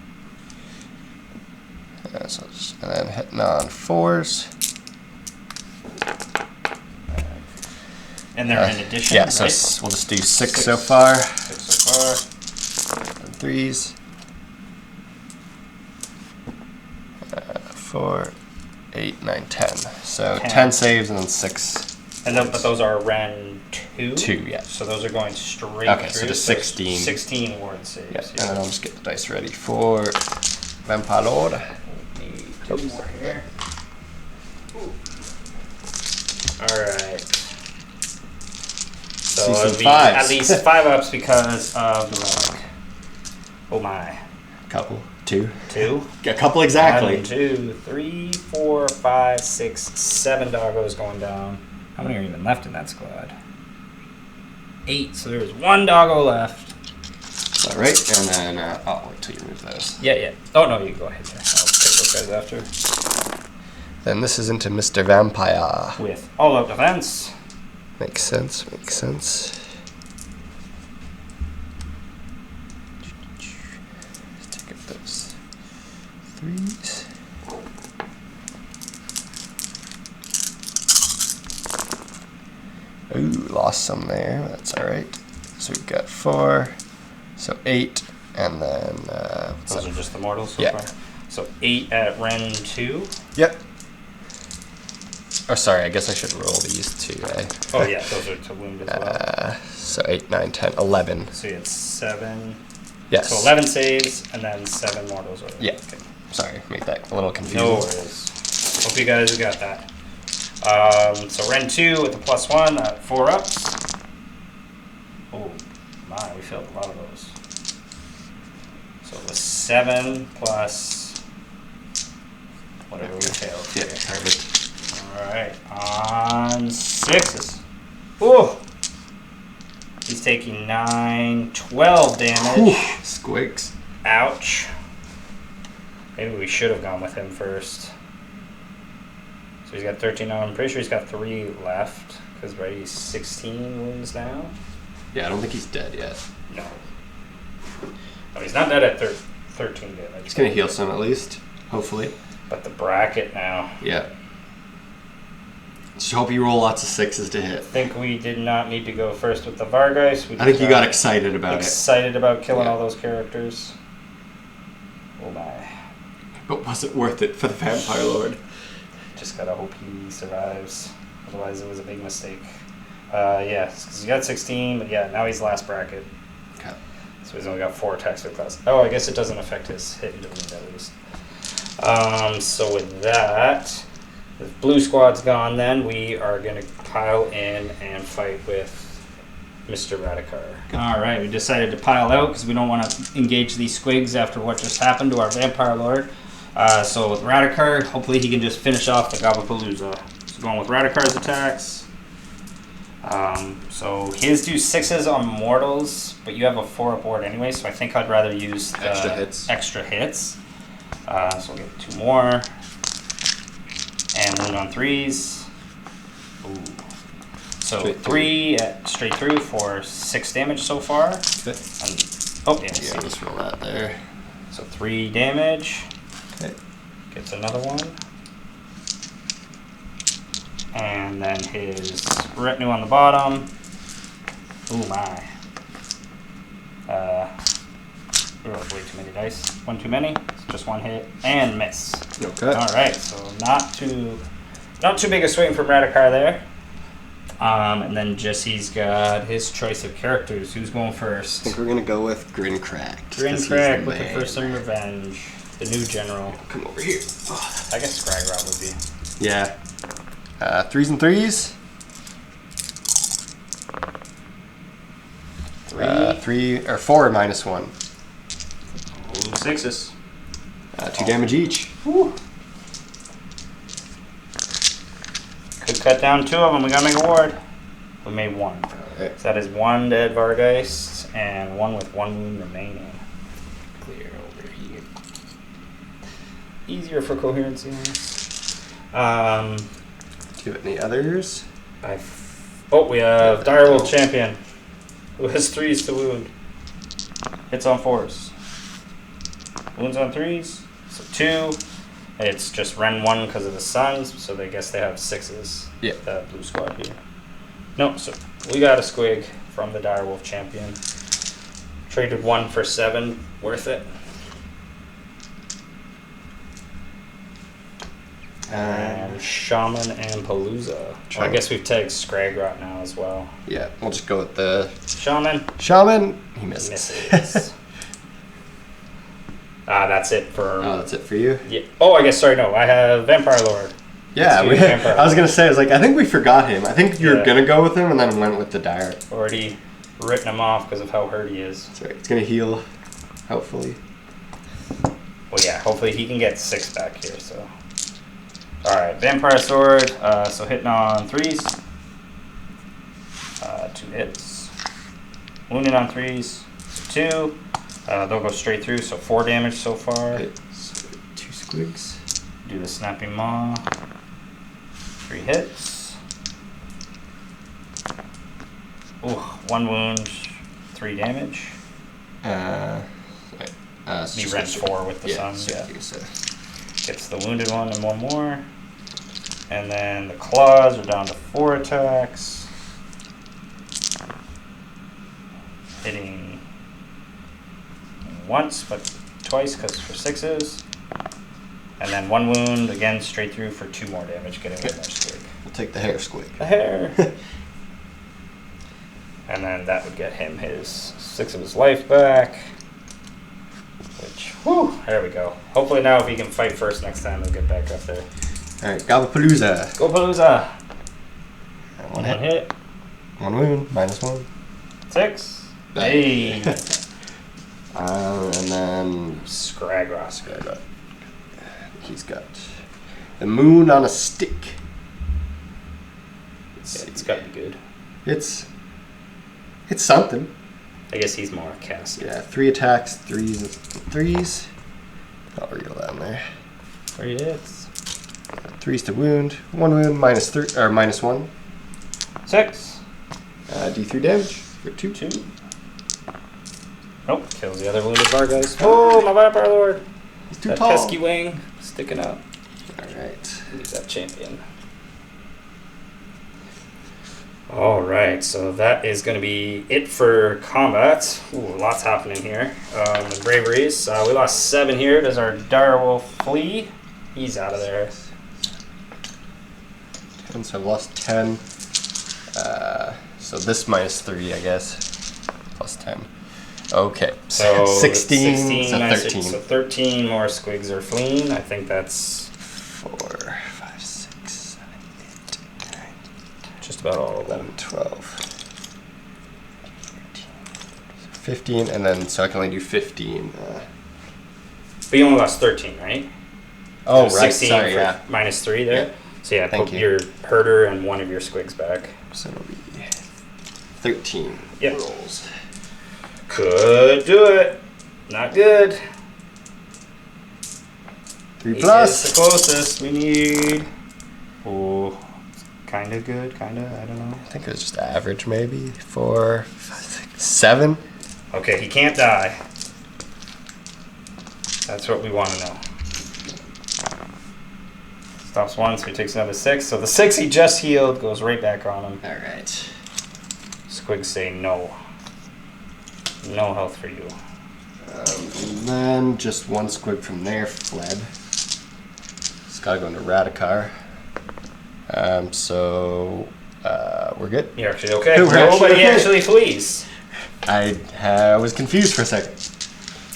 And then hitting on 4s. And they're in addition, Yeah, so right? we'll just do 6 so far. 6 so far. And 3s. 4, 8, 9, 10. So 10 saves and then 6. And then, but those are Ren 2? 2, yeah. So those are going straight Okay, through. so just 16. 16 ward saves. Yeah, and then I'll just get the dice ready for Vampire Lord. Need 2 more here. Alright. So See some it'll be 5s. at least 5 ups because of the relic. Oh my. Couple. 2. 2? A couple exactly. 1, 2, 3, 4, 5, 6, 7 doggos going down. How many are even left in that squad? 8. So there's 1 doggo left. All right, and then I'll wait till you move those. Yeah. Oh no, you go ahead there. I'll take those guys after. Then this is into Mr. Vampire. With all out defense. Makes sense, makes sense. Let's take up those 3s. Ooh, lost some there. That's all right. So we've got 4, so 8, and then Those are just the mortals so Yeah. far. So 8 at Ren 2. Yep. Oh, sorry. I guess I should roll these 2. Eh? Oh yeah, those are to wound as well. So 8, 9, 10, 11. So you had 7. Yes. So 11 saves and then 7 mortals. Over. Yeah. Okay. Sorry, make that a little confusing. No worries. Hope you guys got that. So Ren 2 with the +1 at 4 ups. Oh my, we failed a lot of those. So it was 7 plus whatever we failed. Yeah, here. perfect. Alright, on 6s. Ooh! He's taking 9, 12 damage. Squigs. Ouch. Maybe we should have gone with him first. So he's got 13 now. I'm pretty sure he's got 3 left. Because right, he's 16 wounds now. Yeah, I don't think he's dead yet. No. No, he's not dead at 13 damage. He's gonna heal some at least, hopefully. But the bracket now. Yeah. Just hope you roll lots of 6s to I hit. think we did not need to go first with the Vargeist. I think you got excited about it. Excited about killing Yeah. all those characters. Oh my. But was it worth it for the Vampire Lord? Just gotta hope he survives. Otherwise, it was a big mistake. Yeah, because he got 16, but yeah, now he's last bracket. Okay. So he's only got 4 attacks with class. Oh, I guess it doesn't affect his hit into wound at least. So with that, the blue squad's gone then. We are going to pile in and fight with Mr. Radikar. All right, we decided to pile out because we don't want to engage these squigs after what just happened to our Vampire Lord. So with Radikar, hopefully he can just finish off the Gobapalooza. So going with Radikar's attacks. So his do 6s on mortals, but you have a 4-up board anyway, so I think I'd rather use the extra hits. So we'll get 2 more. And wound on 3s. Ooh. So Straight 3 straight through for 6 damage so far. Okay. And, oh, yeah, Yeah, just roll that there. So 3 damage. Okay. Gets another one. And then his retinue on the bottom. Ooh, my. We rolled way too many dice. One too many. It's just 1 hit. And miss. Okay. Alright, so not too big a swing from Radikar there. And then Jesse's got his choice of characters. Who's going I first? think we're gonna go with Grin Crack. Grinfrack looking for some revenge. The new general. Come over here. I guess Scragrot would be. Yeah. 3s and 3s. 3 or 4 minus 1. Ooh, 6s. 2 damage each. Whew. Could cut down 2 of them. We gotta make a ward. We made 1. Alright. So that is 1 dead Vargeist and 1 with 1 wound remaining. Clear over here. Easier for coherency. Do you have any others? We have Direwolf Champion, who has 3s to wound. Hits on 4s. Wounds on 3s. So 2. It's just Ren 1 because of the suns, so I guess they have 6s. Yeah. The blue squad here. No, so we got a squig from the Direwolf Champion. Traded 1 for 7. Worth it. And Shaman and Palooza. Well, I guess we've tagged Scragrot now as well. Yeah, we'll just go with the Shaman. He misses. Misses. That's it for... Oh, that's it for you? Yeah. Oh, I guess, sorry, no. I have Vampire Lord. Yeah, Vampire I was going to say, I think we forgot him. I think you were going to go with him and then went with the Dire. Already written him off because of how hurt he is. That's right. It's going to heal, hopefully. Well, yeah, hopefully he can get 6 back here, so... Alright, Vampire Sword, so hitting on 3s. 2 hits. Wounded on 3s, so 2. They'll go straight through, so 4 damage so far. Okay, so 2 squigs. Do the Snapping Maw. 3 hits. Ooh, 1 wound, 3 damage. He rents 4 with the sun. Yeah. Gets the wounded one and 1 more. And then the claws are down to 4 attacks. Hitting once, but twice because for 6s. And then 1 wound, again straight through for 2 more damage, getting one more squig. We'll take the hair squig. The hair. And then that would get him his 6 of his life back. Which, whew, there we go. Hopefully now if he can fight first next time, he'll get back up there. Alright, Gobapalooza. Go Palooza! 1 1 hit. 1 wound, minus 1. 6. Hey! And then Scragrot. He's got the moon on a stick. It's got to be good. It's something. I guess he's more cast. Yeah, 3 attacks, 3s. I'll reel that in there. 3 hits. 3s to wound. 1 wound, minus 1. 6. D3 damage for 2. 2. Nope, kills the other wounded Vargeist. Oh, my Vampire Lord! He's too that tall. pesky wing sticking up. Alright. Use that champion. Alright, so that is going to be it for combat. Ooh, lots happening here. The braveries. We lost 7 here. Does our Direwolf flee? He's out of there. And so I've lost 10. So this minus 3, I guess. Plus 10. Okay. So 16, so minus 13. 6, so 13 more squigs are fleeing. I think that's 4, 5, 6, 7, 8, 9, just about all of them. 12. 15, and then so I can only do 15. But you only lost 13, right? Oh, So right. 16 Sorry, for yeah. -3 there. Yeah. So yeah, Thank put you. your herder and one of your squigs back. So it'll be 13 Yep. rolls. Could do it. Not good. 3 He plus. is the closest we need. Oh, kind of good, kind of, I don't know. I think it was just average, maybe. 4, 5, 6, 7. Okay, he can't die. That's what we want to know. Stops one, so he takes another 6. So the 6 he just healed goes right back on him. All right. Squigs say no. No health for you. And then just one squig from there fled. It's got to go into Radikar. So we're good. You're actually okay. We're Nobody okay. actually flees. I was confused for a second.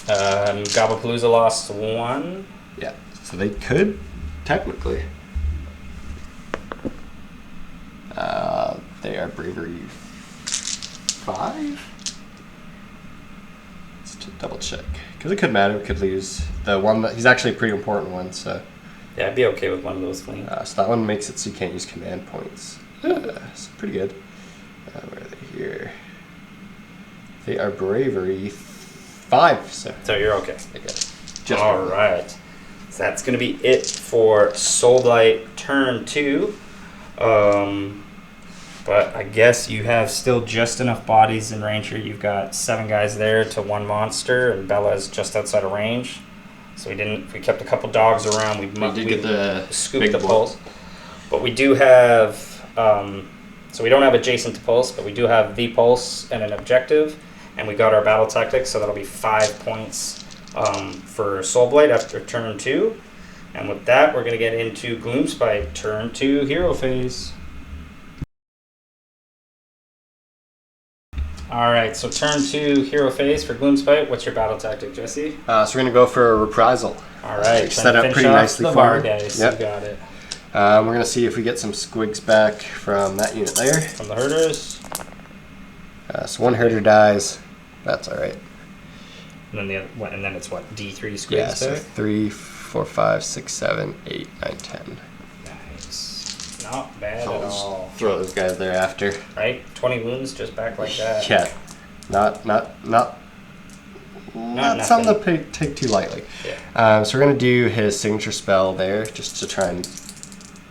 Gobblepalooza lost 1. Yeah. So they could, technically. They are bravery 5. Let's double check. Because it could matter. We could lose the one that he's actually a pretty important one. So, Yeah, I'd be okay with one of those fleeing. so that one makes it so you can't use command points. So pretty good. Where are they here? They are bravery 5. So So you're okay. they get it. Just All barely. right. So that's going to be it for Soulblight turn 2. But I guess you have still just enough bodies in range here. You've got 7 guys there to 1 monster, and Bella's just outside of range. So we kept a couple dogs around. We did get the scooped big the boy. pulse. But we do have, so we don't have adjacent to pulse, but we do have the pulse and an objective. And we got our battle tactics, so that'll be 5 points for Soulblight after turn 2. And with that, we're going to get into Gloomspite turn 2 hero phase. All right, so turn 2 hero phase for Gloomspite. What's your battle tactic, Jesse? So we're gonna go for a reprisal. All right, Set up finish pretty off nicely the for Var me. guys. Yep. You got it. We're gonna see if we get some squigs back from that unit there. From the herders. So one herder dies. That's all right. And then and then it's what, D3 squigs Yeah. So back? 3, 4, 5, 6, 7, 8, 9, 10. Nice. Not bad So at I'll just all. throw those guys there after. Right? 20 wounds just back like that. Yeah. Not something to take too lightly. Yeah. So we're gonna do his signature spell there, just to try and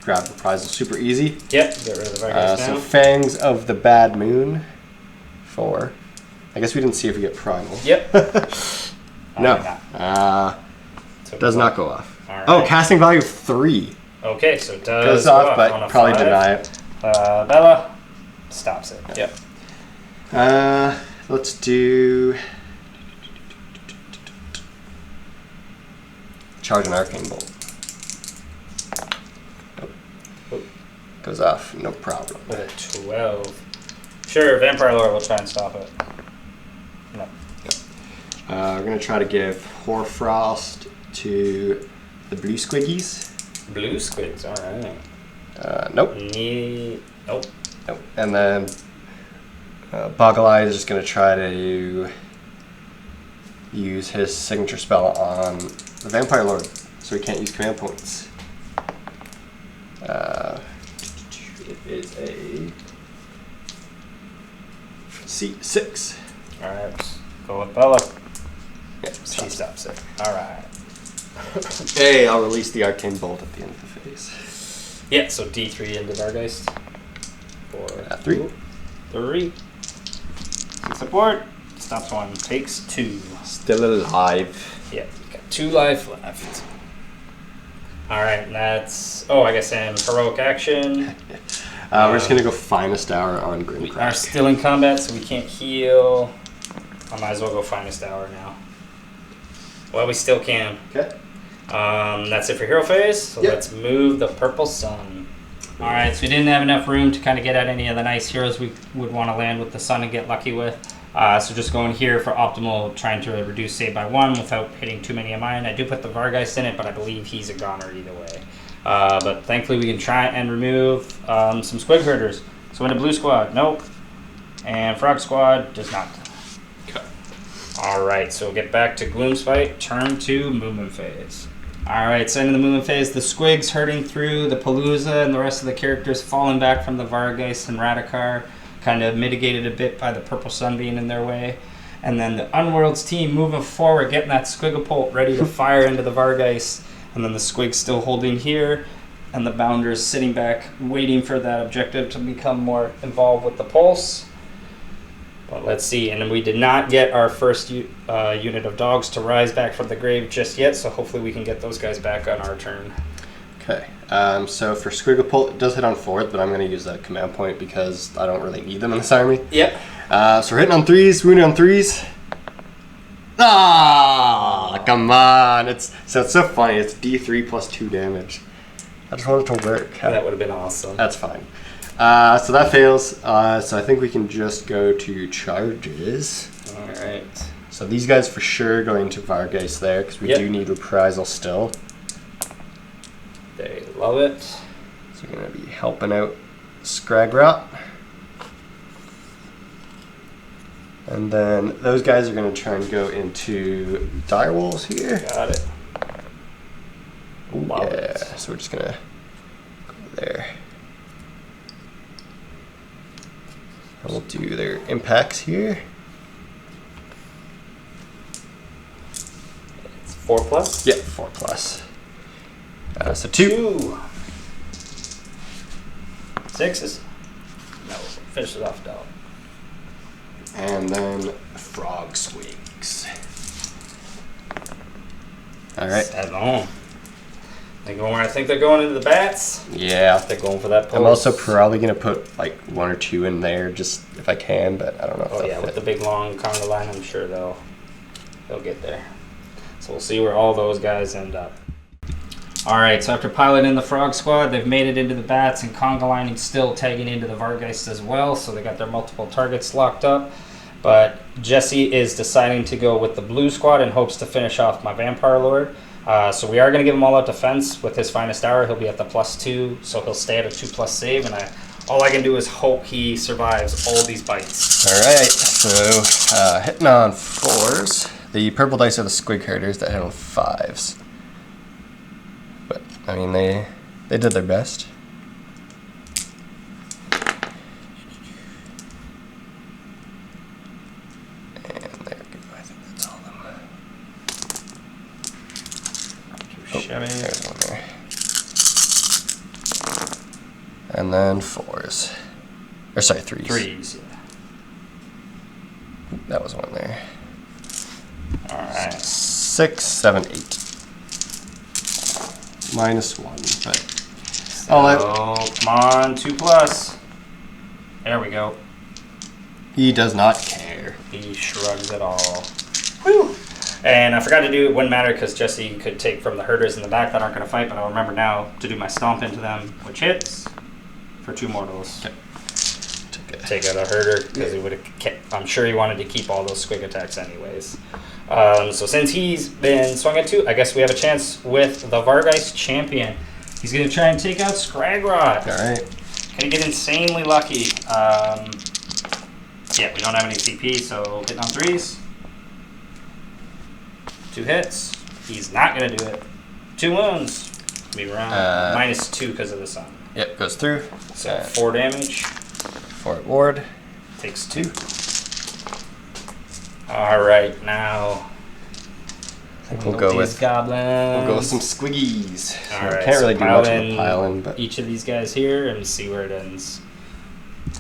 grab reprisal super easy. Yep, get rid of the Vargas So now. Fangs of the Bad Moon, 4. I guess we didn't see if we get primal. Yep. No. So Does not go off. All right. Oh, casting value of 3. Okay, so it does Goes go off, on but a probably 5. deny it. Bella stops it. Yep. Let's do charge an arcane bolt. Nope. Goes off, no problem. With a 12. Sure, Vampire Lord will try and stop it. No. We're gonna try to give Hoarfrost to the blue squiggies. Blue squigs, alright. Nope. Nope. Nope. And then Boggle-Eye is just gonna try to use his signature spell on the Vampire Lord, so he can't use command points. It is a C6. Alright, go with Bella. Yep, She stops it. Alright. Hey, I'll release the arcane bolt at the end of the phase. Yeah, so D3 into Vargeist. 3. 3. Support. Stops 1. Takes 2. Still alive. Yeah, got 2 life left. Alright, that's... Oh, I guess in heroic action. We're just gonna go Finest Hour on We are Grimcrack. still in combat, so we can't heal. I might as well go Finest Hour now. Well, we still can. Okay. That's it for hero phase. So Yep. let's move the Purple Sun. All right, so we didn't have enough room to kind of get at any of the nice heroes we would want to land with the Sun and get lucky with. So just going here for optimal, trying to reduce save by 1 without hitting too many of mine. I do put the Vargeist in it, but I believe he's a goner either way. But thankfully we can try and remove some Squig Herders. So into Blue Squad, nope. And Frog Squad does not. Okay. Alright, so we'll get back to Gloomspite. Turn to movement phase. Alright, so into the movement phase, the Squigs herding through, the Palooza and the rest of the characters falling back from the Vargeist and Radikar, kind of mitigated a bit by the purple sun being in their way. And then the Unworlds team moving forward, getting that Squigapult ready to fire into the Vargeist. And then the Squigs still holding here, and the Bounders sitting back, waiting for that objective to become more involved with the Pulse. But let's see, and we did not get our first unit of dogs to rise back from the grave just yet, so hopefully we can get those guys back on our turn. Okay, so for Squigapult, it does hit on 4th, but I'm going to use that command point because I don't really need them in this army. Yep. So we're hitting on 3s, wounding on 3s. Ah, come on! It's so funny. It's D3 plus 2 damage. I just want it to work. That would have been awesome. That's fine. So that fails. So I think we can just go to charges. All right. So these guys for sure going to Vargeist there because we do need reprisal still. They love it. So we're going to be helping out Scragrot. And then those guys are going to try and go into Direwolves here. Got it. Love it. So we're just going to go there. And we'll do their impacts here. It's 4+? Yep, 4+. So 2. 6s. No, finish it off, dog. And then Frog Squigs. All right. 7. They're going where I think they're going into the bats. Yeah. They're going for that pulse. I'm also probably going to put like 1 or 2 in there just if I can, but I don't know if Oh they'll yeah, fit. with the big long conga line, I'm sure they'll get there. So we'll see where all those guys end up. Alright, so after piloting the Frog Squad, they've made it into the bats, and conga lining still tagging into the Vargeist as well, so they got their multiple targets locked up. But Jesse is deciding to go with the Blue Squad in hopes to finish off my Vampire Lord. So we are going to give him all-out defense with his finest hour. He'll be at the +2, so he'll stay at a 2+ save, and all I can do is hope he survives all these bites. Alright, so hitting on 4s. The purple dice are the Squig herders that hit on 5s. But, I mean, they did their best. And there we go, I think that's all of them. Oh, there's one there. And then 4s. Or sorry, 3s. 3s, yeah. That was one there. Alright. 6, 7, 8. -1, but Come on, 2+. There we go. he does not care. He shrugs it all. Whew. And I forgot to do it, wouldn't matter because Jesse could take from the herders in the back that aren't going to fight, but I'll remember now to do my stomp into them, which hits for 2 mortals. Okay. Take out a herder because he would have. I'm sure he wanted to keep all those squig attacks anyways. So since he's been swung at 2, I guess we have a chance with the Vargeist champion. He's going to try and take out Scragrot. All right. Can he get insanely lucky? Yeah, we don't have any CP, so hitting on 3s. 2 hits. He's not going to do it. 2 wounds. Be around -2 because of the sun. Yep, goes through. So 4 damage. 4 at ward. Takes 2. All right, now I think we'll go with goblins. We'll go with some squiggies. All right, can't really so do much with piling, but each of these guys here and see where it ends.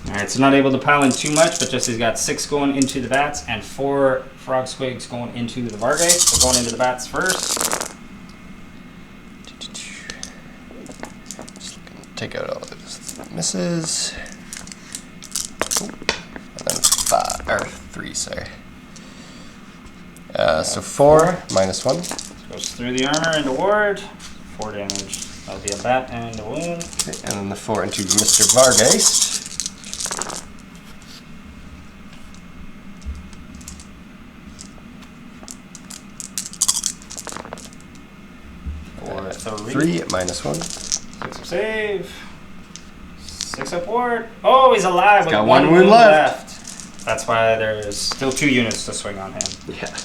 All right, so not able to pile in too much, but Jesse's got 6 going into the bats and 4 frog squigs going into the Vargeist. So going into the bats first. just looking to take out all of those misses. And then 5 or 3, sorry. So 4 -1. Goes through the armor into ward. 4 damage. That'll be a bat and a wound. Okay, and then the 4 into Mr. Vargeist. For 3 -1. 6 up save. 6 up ward. Oh, he's alive. He's with got 1 wound left. That's why there's still 2 units to swing on him. Yeah.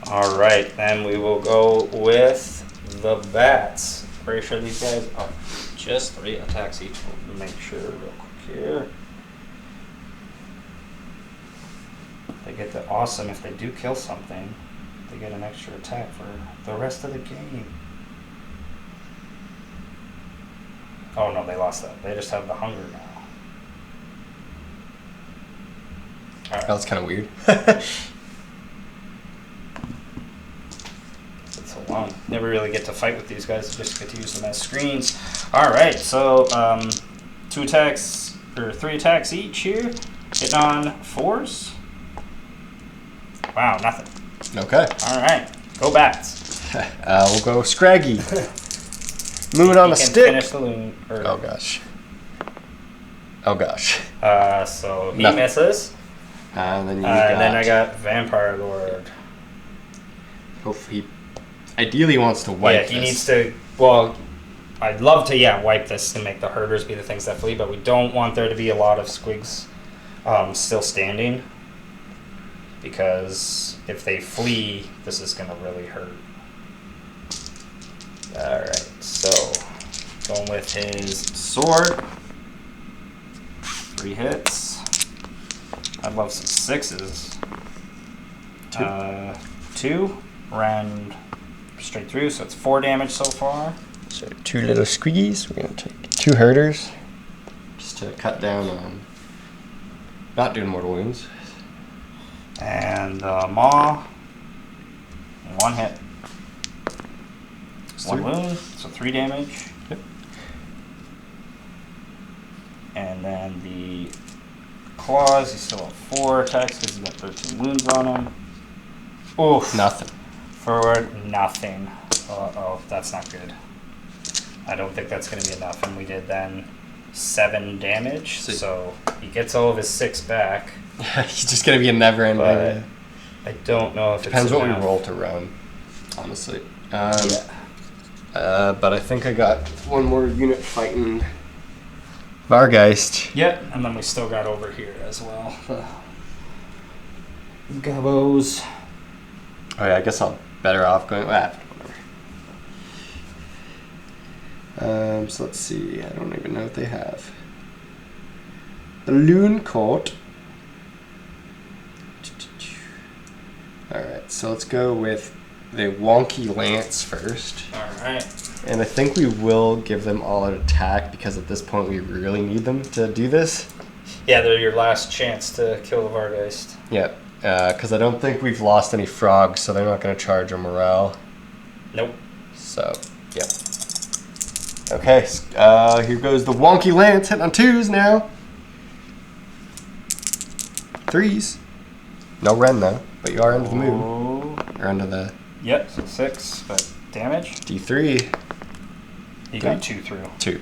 All right, then we will go with the bats. Pretty sure these guys are just 3 attacks each. We'll make sure real quick here. They get the awesome if they do kill something. They get an extra attack for the rest of the game. Oh no, they lost that. They just have the hunger now. All right. That's kind of weird. It's so long. Never really get to fight with these guys. Just get to use them as screens. All right, so 2 attacks or 3 attacks each here. Hitting on 4s. Wow, nothing. Okay. All right, go bats. We'll go Scraggy. Moving on He a can stick. finish the loon. Oh gosh. Oh gosh. So he Nothing. misses. And then And then I got Vampire Lord. Hopefully, he ideally wants to wipe. Yeah, he needs to. Well, I'd love to wipe this and make the herders be the things that flee, but we don't want there to be a lot of squigs still standing, because if they flee, this is going to really hurt. All right, so going with his sword. 3 hits. I'd love some 6s. 2 ran straight through, so it's 4 damage so far. So 2 little squiggies. We're gonna take 2 herders, just to cut down on not doing mortal wounds. And Maw, 1 hit. 1 wound, so 3 damage. Yep. And then the claws, he's still at 4 attacks because he's got 13 wounds on him. Oof. Nothing. For nothing. Oh, that's not good. I don't think that's going to be enough. And we did then 7 damage, so he gets all of his 6 back. He's just gonna be a never ending. But I don't know if Depends it's what enough. we roll to run, honestly. Yeah. But I think I got 1 more unit fighting Vargeist. Yep, and then we still got over here as well. The Gabos. Oh yeah, I guess I'm better off going. Whatever. So let's see. I don't even know what they have. The Loon Court. Alright, so let's go with the Wonky Lance first. Alright. And I think we will give them all an attack because at this point we really need them to do this. Yeah, they're your last chance to kill the Vargeist. Yeah, because I don't think we've lost any frogs, so they're not going to charge our morale. Nope. So, yeah. Okay, here goes the Wonky Lance, hitting on 2s now. 3s. No Ren though, but you are into the moon. Or into the... Yep, so 6, but damage. D3. You got 2 through. 2.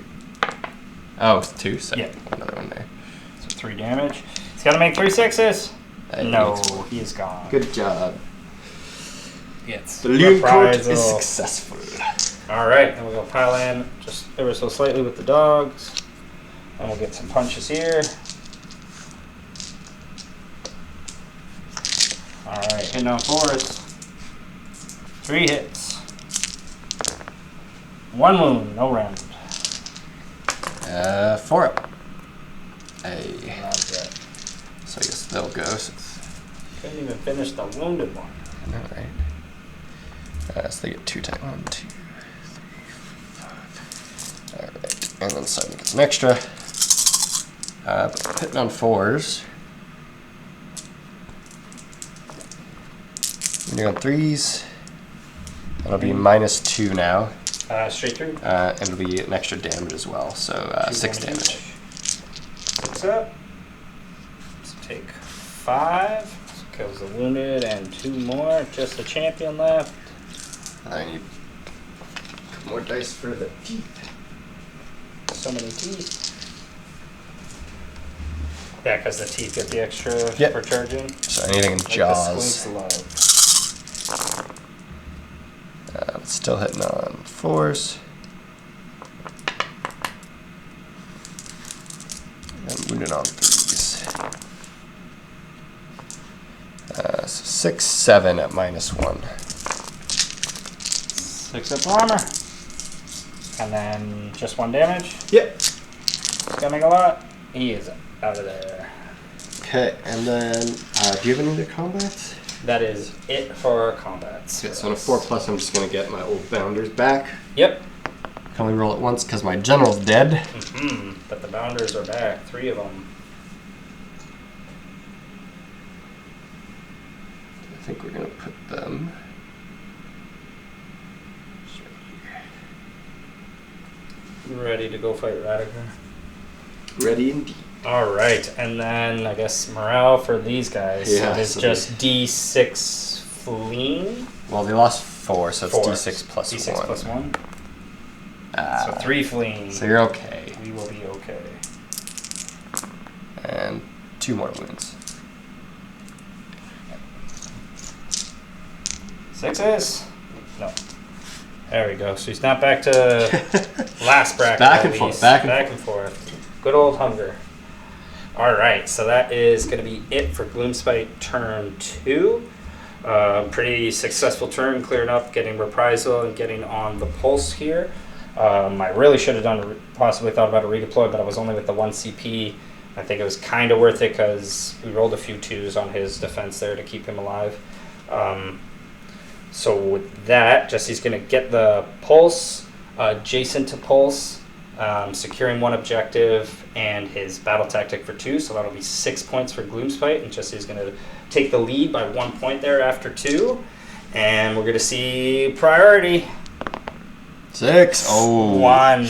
Oh, it's 2? So Yeah. another one there. So 3 damage. He's got to make 3 6s. Hey, No, he is gone. Good job. Gets The Loon Court reprisal. is successful. Alright, then we'll go pile in just ever so slightly with the dogs. And we'll get some punches here. Alright, hitting on 4s. 3 hits. 1 wound, no round. 4 up. Hey. Okay. So I guess they'll go. So Couldn't even finish the wounded one. I know, right? So they get 2 attack. 1, 2, 3, 5. Alright. And then Simon gets an extra. But hitting on 4s. When you're on 3s, that'll be -2 now. Straight through. And it'll be an extra damage as well. So 6 damage. 6 up. So take 5. So kills the wounded and 2 more. Just a champion left. I need a couple more dice for the teeth. So many teeth. Yeah, because the teeth get the extra Yep. for charging. So anything in Like jaws. the squints love. Still hitting on 4s. And wounded on 3s. 6, 7 at -1. 6 up armor. And then just 1 damage. Yep. Coming a lot. He is out of there. Okay, and then do you have any other combats? That is it for combats. Okay, so on a 4+, I'm just gonna get my old bounders back. Yep. Can only roll it once because my general's dead. But the bounders are back. 3 of them. I think we're gonna put them. Ready to go fight Radical. Ready indeed. All right, and then I guess morale for these guys. Yeah, so it's so just D6 fleeing. Well, they lost 4, so it's 4. D6 plus D6 1. plus 1. So 3 fleeing. So you're okay. We will be okay. And 2 more wounds. 6s? No. There we go. So he's not back to last bracket. Back and at forth, least. back and and forth. Good old hunger. All right, so that is going to be it for Gloomspite turn 2. Pretty successful turn, clearing up, getting reprisal, and getting on the pulse here. I really should have possibly thought about a redeploy, but I was only with the 1 CP. I think it was kind of worth it because we rolled a few 2s on his defense there to keep him alive. So with that, Jesse's going to get the pulse, adjacent to pulse, securing 1 objective, and his battle tactic for 2. So that'll be 6 points for Gloomspite, and Jesse's going to take the lead by 1 point there after 2. And we're going to see priority. 6. Oh. 1.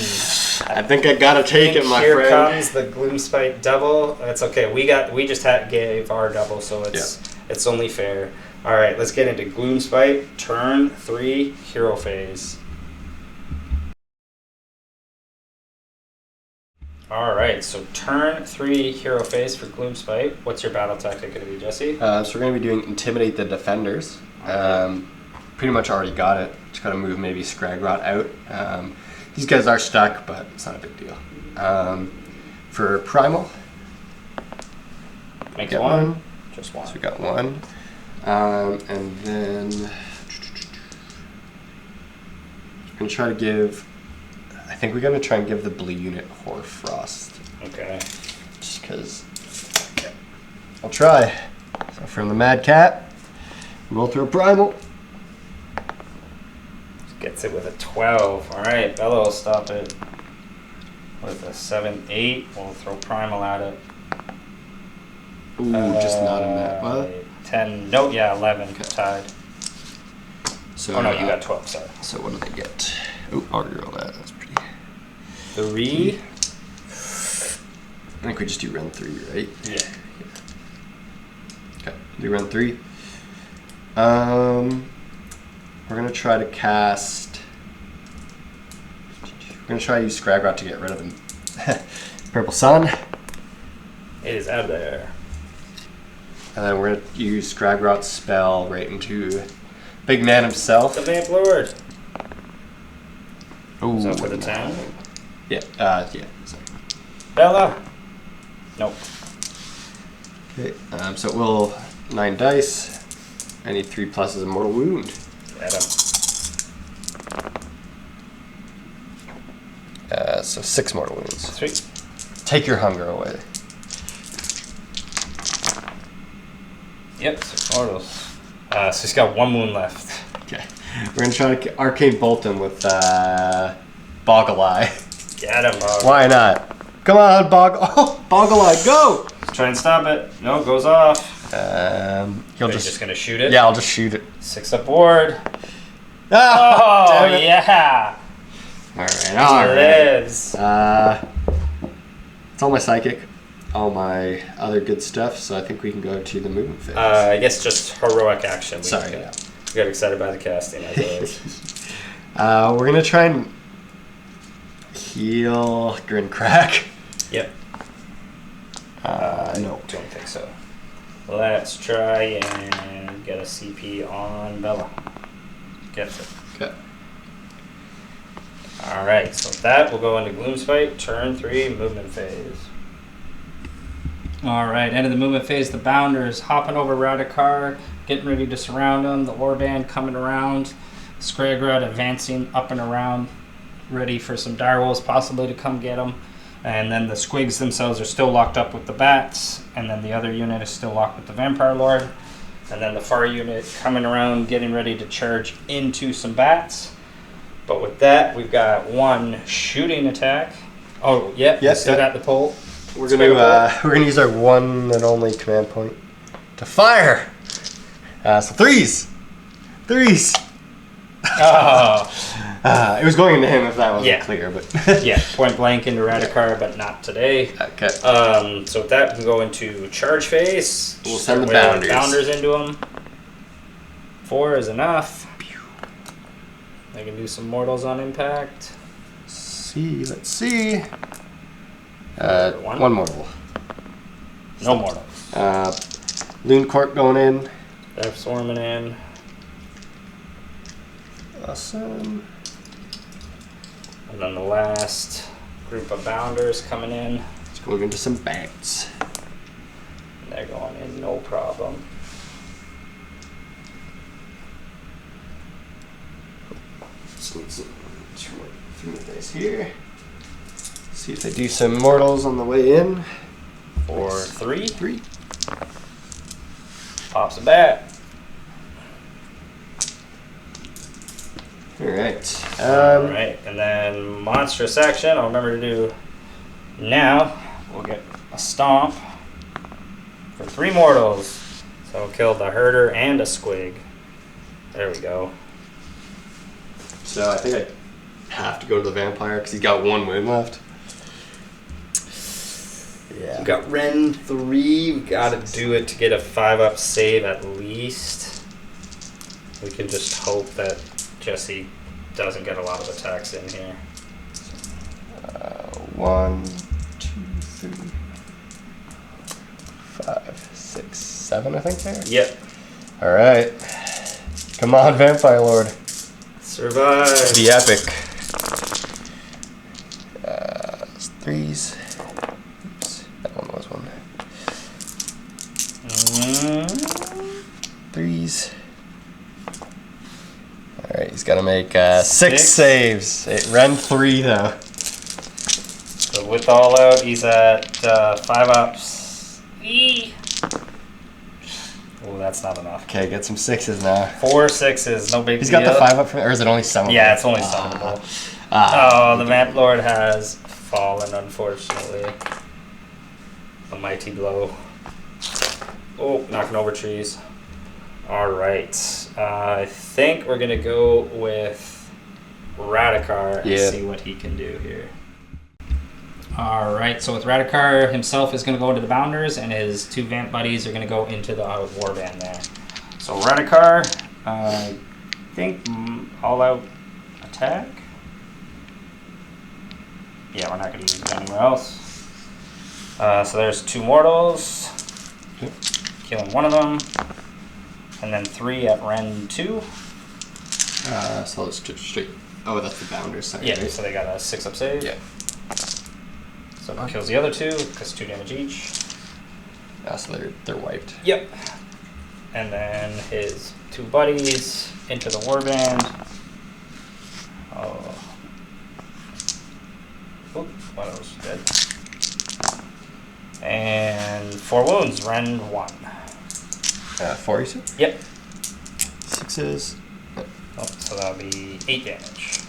I think I gotta take it, my Here friend. comes the Gloomspite double. That's okay. We just gave our double, so it's only fair. All right, let's get into Gloomspite turn 3 hero phase. All right, so turn 3 hero phase for Gloomspite. What's your battle tactic going to be, Jesse? So we're gonna be doing intimidate the defenders. Pretty much already got it. Just gotta move maybe Scragrot out. These guys are stuck, but it's not a big deal. For primal, Make get 1. Just 1. So we got 1. And then I'm gonna try to give. I think we're gonna try and give the blue unit Hoarfrost. Okay. Just because. I'll try. So from the Mad Cat, roll through a primal. Gets it with a 12. All right, Bella will stop it with a 7-8. We'll throw primal at it. Ooh, just not a Mad. What? 10. No, yeah, 11. Okay. Tied. So, Oh no, you got 12. Sorry. So what do they get? Oh, I'll reroll that. That's pretty. 3. I think we just do run 3, right? Yeah. Okay, do run 3. We're gonna try to cast. We're gonna try to use Scragrot to get rid of him. Purple Sun. It is out of there. And then we're gonna use Scragrot's spell right into Big Man himself. The Vamp Lord. Ooh, So for the 10. Yeah, yeah. Sorry. Bella. Nope. Okay, so we'll 9 dice. I need 3 pluses and mortal wound. Get him. So 6 mortal wounds. Sweet. Take your hunger away. Yep, 6 mortals. So he's got 1 wound left. Okay, we're gonna try to arcane bolt him with Boggle Eye. Get him, Bog. Why not? Come on, Boggle Eye, go! Try and stop it. No, goes off. He'll You're just just gonna shoot it. yeah, I'll just shoot it. 6 up ward. Ah, Oh damn it. yeah. All right, He all right. lives. It's all my psychic, all my other good stuff. So I think we can go to the movement phase. I guess just heroic action. Sorry. We got excited by the casting, as always. We're gonna try and heal Grin Crack. Yep. No. Don't think so. Let's try and get a CP on Bella. Gets it. Okay. Alright, so with that, we'll go into Gloomspite, turn 3, movement phase. Alright, end of the movement phase, the Bounders hopping over Radikar, getting ready to surround them. The warband coming around. Skragrod advancing up and around, ready for some direwolves possibly to come get them. And then the squigs themselves are still locked up with the bats, and then the other unit is still locked with the vampire lord. And then the far unit coming around, getting ready to charge into some bats. But with that, we've got one shooting attack. Oh, yeah, Yes, still yeah. got the pole. We're gonna use our one and only command point to fire. So threes. Oh, It was going into him if that wasn't Yeah. clear, but yeah, point blank into Radikar, but not today. okay. So with that, we can go into charge phase. We'll send the Start with bounders. into them. 4 is enough. I can do some mortals on impact. Let's see. One. One mortal. No mortals. Loon Court going in. They're swarming in. Awesome. And then the last group of bounders coming in. Let's go into some bats. And they're going in no problem. So let's through the dice here. See if they do some mortals on the way in. For 3. 3. Pops a bat. Alright. Alright, and then monstrous action, I'll remember to do now. We'll get a stomp for 3 mortals. So we'll kill the herder and a squig. There we go. So I think I have to go to the vampire because he's got 1 wound left. Yeah. We got Ren 3. We gotta do it to get a 5-up save at least. We can just hope that Jesse doesn't get a lot of attacks in here. 1, 2, 3, 5, 6, 7, I think there. Yep. Alright. Come on, Vampire Lord. Survive. The epic. 3s. Oops. That one was 1. 3s. Alright, he's got to make 6 saves. Ren 3 though. So with all out, he's at 5-ups. Oh, that's not enough. Okay, get some 6s now. 4 6s, no big He's deal. got the 5-up from, or is it only summonable? Yeah, it's only summonable. The Vamp Lord has fallen, unfortunately. A mighty blow. Oh, knocking over trees. Alright. I think we're going to go with Radikar and see what he can do here. Alright, so with Radikar himself is going to go into the bounders, and his 2 Vamp buddies are going to go into the warband there. So Radikar, I think all-out attack. Yeah, we're not going to use it anywhere else. So there's 2 mortals. Yep. Killing 1 of them. And then 3 at Ren 2. So let's just straight. Oh, that's the bounders. Sorry, Yeah, right? so they got a 6-up save. Yeah. So it kills the other 2, because 2 damage each. So they're wiped. Yep. And then his 2 buddies into the warband. Oh. Oop, one of those dead. And 4 wounds, Ren 1. 4 you said? Yep. 6s. Oh, so that'll be 8 damage.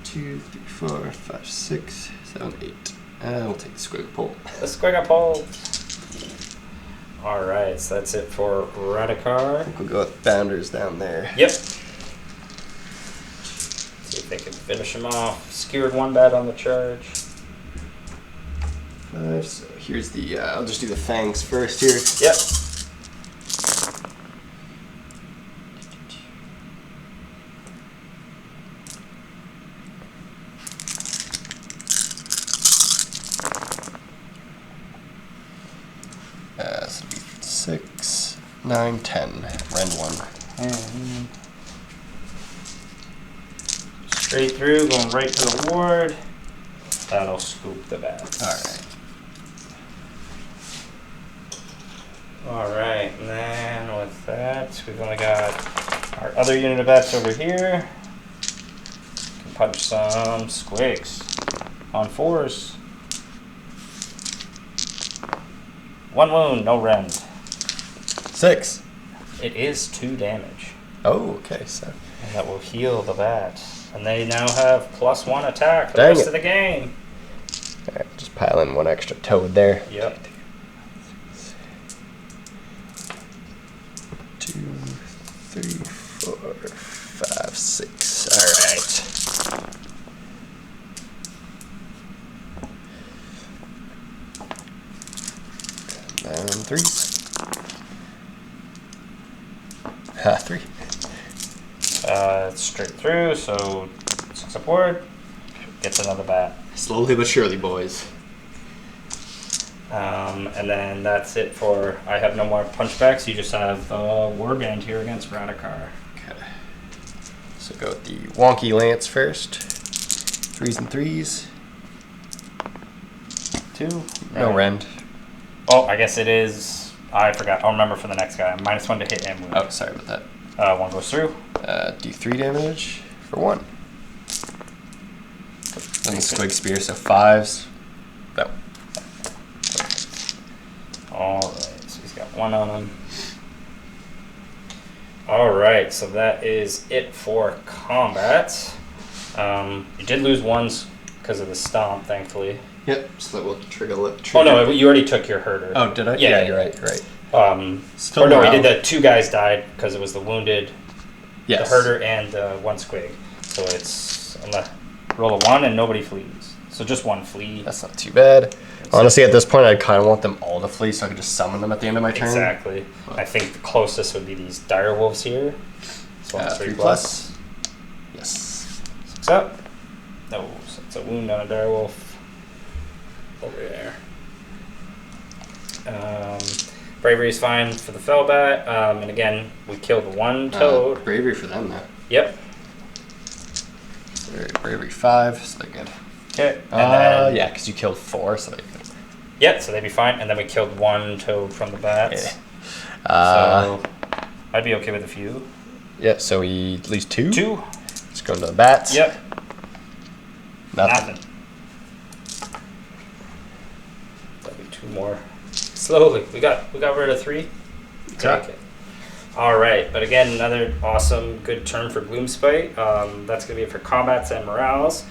2, 3, 4, 5, 6, 7, 8. We'll take the squig pole. The squig pole. Alright, so that's it for Radikar. We'll go with bounders down there. Yep. See if they can finish him off. Skewered 1 bat on the charge. 5. So here's the. I'll just do the fangs first here. Yep. So 6, 9, 10. Ren 1. And straight through, going right to the ward. That'll scoop the bat. Alright. Alright, and then with that, we've only got our other unit of bats over here. Can punch some SQUIGS on 4s. 1 wound, no rend. 6. It is 2 damage. Oh, okay. So And that will heal the bat. And they now have +1 attack for the Dang rest it. of the game. all right, just pile in 1 extra toad there. Yep. 2, 3, 4, 5, 6. All right. And 3s. 3. It's straight through, so 6 aboard. Gets another bat. Slowly but surely, boys. And then that's it for. I have no more punchbacks. You just have Warband here against Radikar. Okay. So go with the wonky lance first. 3s and 3s. 2. No rend. Oh, I guess it is. I forgot. I'll remember for the next guy. -1 to hit and wound. Oh, sorry about that. 1 goes through. D3 damage for 1. Then the Squig Spear, so 5s. No. Alright, so he's got 1 on him. Alright, so that is it for combat. You did lose 1s because of the stomp, thankfully. Yep, so that will trigger. Oh no, you already took your herder. Oh, did I? Yeah, you're right. You're right. Or no, he morale. did that. 2 guys died because it was the wounded, Yes. the herder, and 1 squig. So it's roll a 1 and nobody flees. So just 1 flea. That's not too bad. Honestly, at this point, I kind of want them all to flee so I could just summon them at the end of my turn. Exactly. I think the closest would be these dire wolves here. So 3 plus. Yes. 6 up. No, so it's a wound on a dire wolf. Over there. Bravery is fine for the Fellbat. And again, we killed the 1 toad. Bravery for them, though. Yep. Bravery 5, so they're good. Okay. And then, yeah, because you killed 4, so they're good. Yep, so they'd be fine. And then we killed 1 toad from the bats. Yeah. So I'd be okay with a few. Yeah, so we lose 2. 2. Let's go to the bats. Yep. Nothing. That'll be 2 more. Slowly. We got rid of 3. Okay. Take it. All right, but again, another awesome, good turn for Gloomspite. That's going to be it for combats and morales.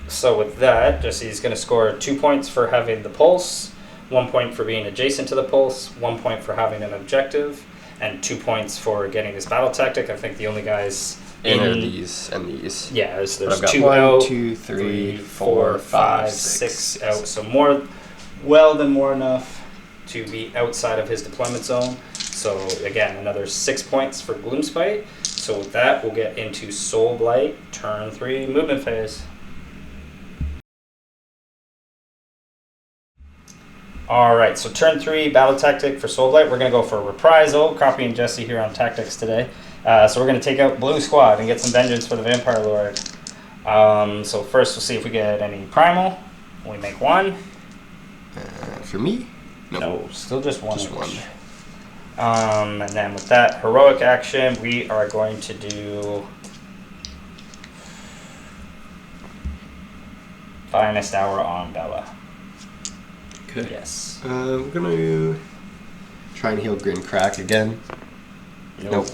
So with that, Jesse's going to score 2 points for having the pulse, 1 point for being adjacent to the pulse, 1 point for having an objective, and 2 points for getting this battle tactic. I think the only guys In are these and these. Yeah, there's I've got 2 1, out, 2, 3, 4, 5, 6 out. So more enough to be outside of his deployment zone. So again, another 6 points for Gloomspite. So with that, we'll get into Soulblight, turn 3, movement phase. Alright, so turn 3, battle tactic for Soulblight. We're going to go for reprisal, copying Jesse here on tactics today. So we're going to take out Blue Squad and get some vengeance for the Vampire Lord. So first we'll see if we get any primal. We make 1. For me? No, still just 1. Just 1. And then with that heroic action, we are going to do Finest Hour on Bella. Okay. Yes. We're going to try and heal Grin Crack again. Nope.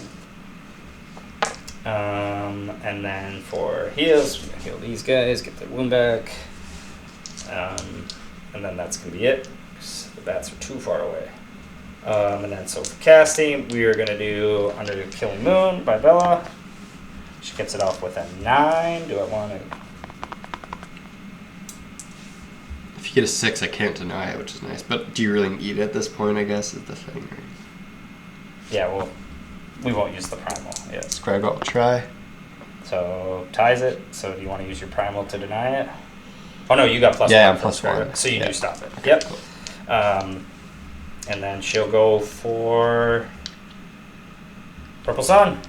And then for heals, we're going to heal these guys, get their wound back. And then that's going to be it. The bats are too far away. And then so for casting, we are going to do Under the Killing Moon by Bella. She gets it off with a 9. Do I want to... If you get a 6, I can't deny it, which is nice. But do you really need it at this point, I guess, is the thing, right? Yeah, well, we won't use the primal. Yeah. Scribe will try. So ties it. So do you want to use your primal to deny it? Oh no, you got +1. Yeah, for +1. So you Yeah. do stop it. Okay, Yep. cool. And then she'll go for Purple Sun.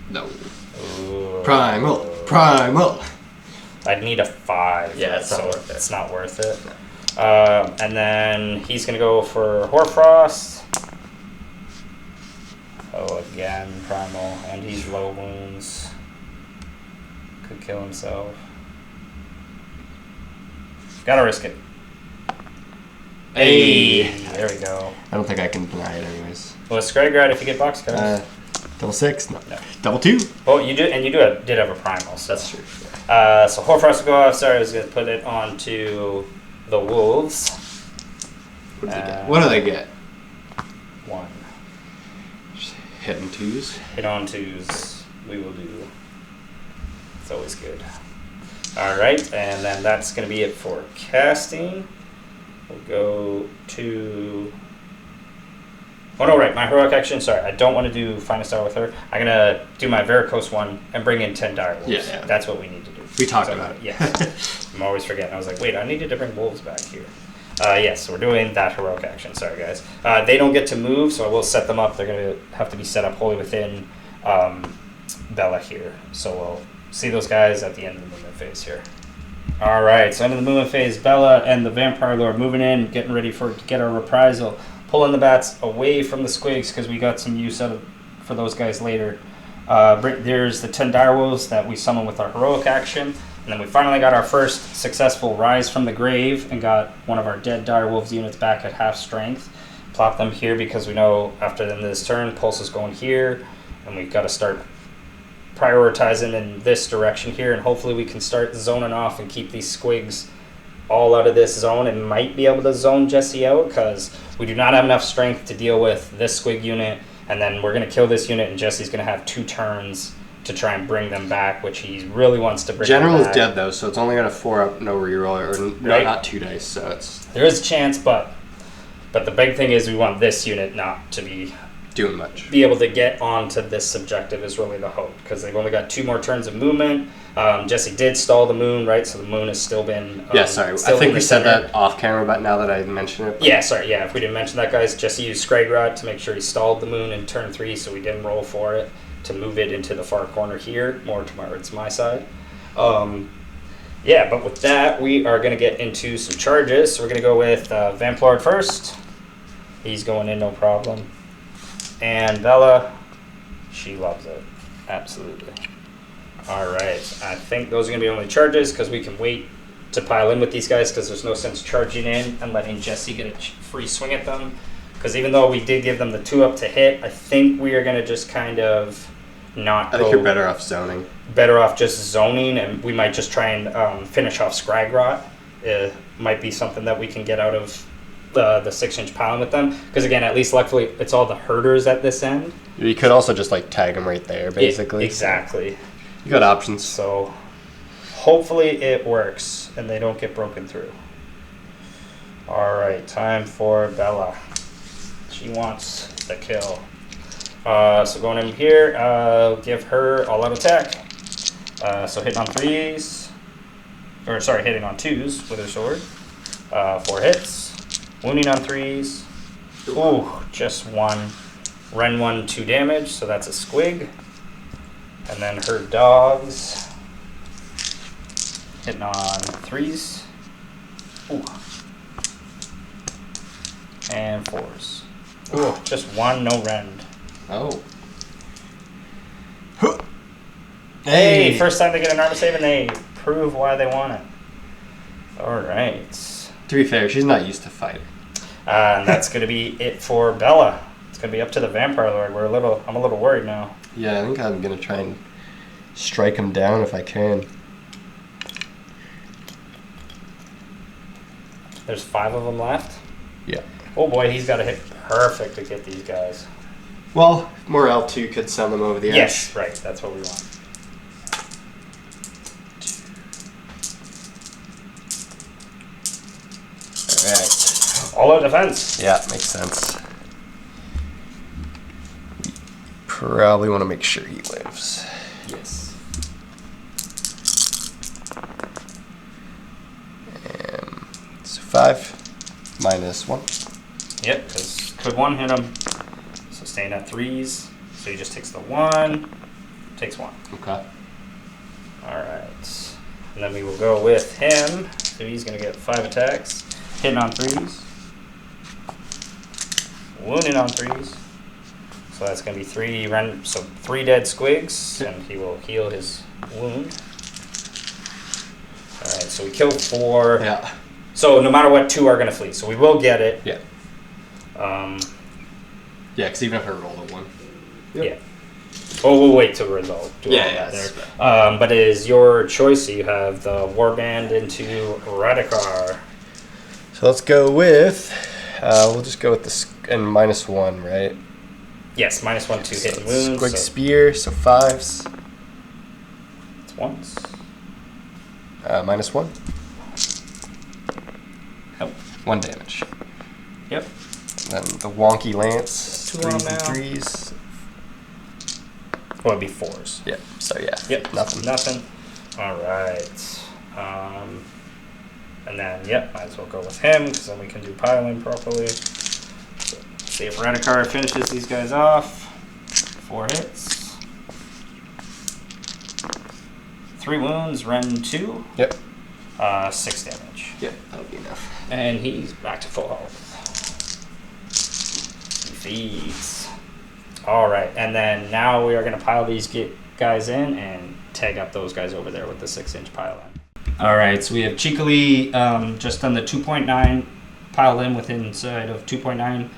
No. Ooh. Primal. I'd need a 5. Yeah, it's not so worth it. It's not worth it. And then he's going to go for Hoarfrost. Oh, again, Primal. And he's low wounds. Could kill himself. Gotta risk it. Hey, there we go. I don't think I can deny it anyways. Well, it's Scragrat if you get box cards. Double 6? No. No. Double 2? Oh, you did, and you did have a Primal. So. That's true. So Hoarfrost will go off. Sorry, I was going to put it onto the Wolves. What do they get? What do they get? 1. Just hitting 2s. Hit on 2s. We will do. It's always good. Alright, and then that's going to be it for casting. We'll go to... Oh no, right, my heroic action. Sorry, I don't want to do Finest Star with her. I'm going to do my Varicose one and bring in 10 Direwolves. Yeah. That's what we need to do. We talked about it. Yeah. I'm always forgetting. I was like, wait, I needed to bring wolves back here. Yes, so we're doing that heroic action. Sorry, guys. They don't get to move, so I will set them up. They're going to have to be set up wholly within Bella here. So we'll see those guys at the end of the movement phase here. All right, so end of the movement phase, Bella and the Vampire Lord moving in, getting ready to get our reprisal. Pulling the bats away from the squigs because we got some use for those guys later. There's the 10 direwolves that we summon with our heroic action. And then we finally got our first successful rise from the grave and got one of our dead direwolves units back at half strength. Plop them here because we know after this turn, Pulse is going here. And we've got to start prioritizing in this direction here. And hopefully we can start zoning off and keep these squigs all out of this zone and might be able to zone Jesse out because we do not have enough strength to deal with this squig unit. And then we're going to kill this unit and Jesse's going to have 2 turns to try and bring them back, which he really wants to bring General them is back. dead though, so it's only got a 4-up, no reroll, or Right. not 2 dice, so it's... There is a chance, but the big thing is we want this unit not to doing much. be able to get onto this objective is really the hope, because they've only got 2 more turns of movement. Jesse did stall the moon, right? So the moon has still been... Yeah, sorry. I think we said that off camera, but now that I mention it... Yeah, sorry. Yeah, if we didn't mention that, guys, Jesse used Scragrod to make sure he stalled the moon in turn 3, so we didn't roll for it to move it into the far corner here, more towards my side. Yeah, but with that, we are going to get into some charges. So we're going to go with Vamplord first. He's going in, no problem. And Bella, she loves it. Absolutely. All right. I think those are going to be only charges because we can wait to pile in with these guys because there's no sense charging in and letting Jesse get a free swing at them. Because even though we did give them the 2-up to hit, I think we are going to just kind of not I think you're better off zoning. Better off just zoning, and we might just try and finish off Scragrot. It might be something that we can get out of the 6-inch piling with them. Because again, at least luckily, it's all the herders at this end. You could also just like tag them right there, basically. Exactly. You got options. So hopefully it works and they don't get broken through. All right, time for Bella. She wants the kill. So going in here, give her all-out attack. So hitting on 3s, or sorry, hitting on 2s with her sword. 4 hits, wounding on 3s. Ooh, just 1. Ren 1, 2 damage, so that's a squig. And then her dogs, hitting on 3s. Ooh. And 4s. Ooh, just 1, no rend. Oh. Hey, first time they get an armor save and they prove why they want it. All right. To be fair, she's not used to fighting. And that's going to be it for Bella. It's going to be up to the Vampire Lord. I'm a little worried now. Yeah, I think I'm going to try and strike him down if I can. There's 5 of them left. Yeah. Oh boy, he's got to hit perfect to get these guys. Well, more L2 could send them over the edge. Yes, right. That's what we want. Alright. All out defense. Yeah, makes sense. Probably want to make sure he lives. Yes. So 5 minus 1. Yep, because could 1 hit him. So staying at 3s. So he just takes the 1. Takes 1. Okay. Alright. And then we will go with him. So he's going to get 5 attacks. hitting on 3s. Wounding on 3s. So that's going to be 3 dead squigs, and he will heal his wound. Alright, so we kill 4. Yeah. So no matter what, 2 are going to flee. So we will get it. Yeah. Yeah, because even if I roll a 1. Yep. Yeah. Oh, we'll wait till result. Yeah. But it is your choice. So you have the Warband into Radikar. So let's go with, we'll just go with the and -1, right? Yes, -1 to hit and So wounds. Squig Spear, so 5s. It's once. -1. Nope. 1 damage. Yep. And then the Wonky Lance, 2 on 3s and now. 3s. Well, it'd be 4s. Yep, so yeah. Yep. Nothing. All right. And then, yep, might as well go with him because then we can do piling properly. So, see if Radikar finishes these guys off. 4 hits. 3 wounds, Ren 2. Yep. 6 damage. Yep, that'll be enough. And he's back to full health. He feeds. All right, and then now we are going to pile these guys in and tag up those guys over there with the 6-inch pile in. All right, so we have cheekily just done the 2.9 pile in within inside of 2.9.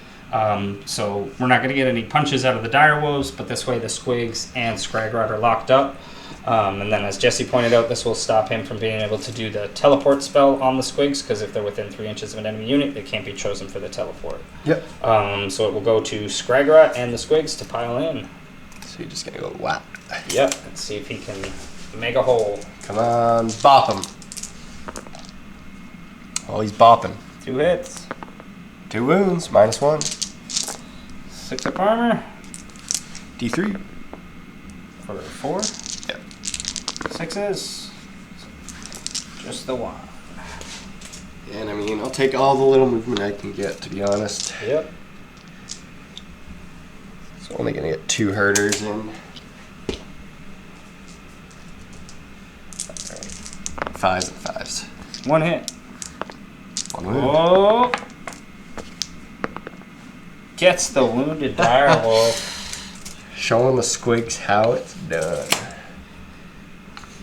So we're not going to get any punches out of the direwolves, but this way the squigs and Scragrod are locked up. And then as Jesse pointed out, this will stop him from being able to do the teleport spell on the squigs, because if they're within 3 inches of an enemy unit, they can't be chosen for the teleport. Yep. So it will go to Scragrod and the squigs to pile in. So you're just going to go whap. Yep, let's see if he can make a hole. Come on, bop him. Oh, he's bopping. 2 hits. 2 wounds, -1. 6 up armor. D3. For 4. Yep. 6s. Just the 1. And I mean, I'll take all the little movement I can get, to be honest. Yep. So only going to get 2 herders in. Alright. 5s and 5s. 1 hit. 1 wound. Oh! Gets the wounded direwolf. Showing the squigs how it's done.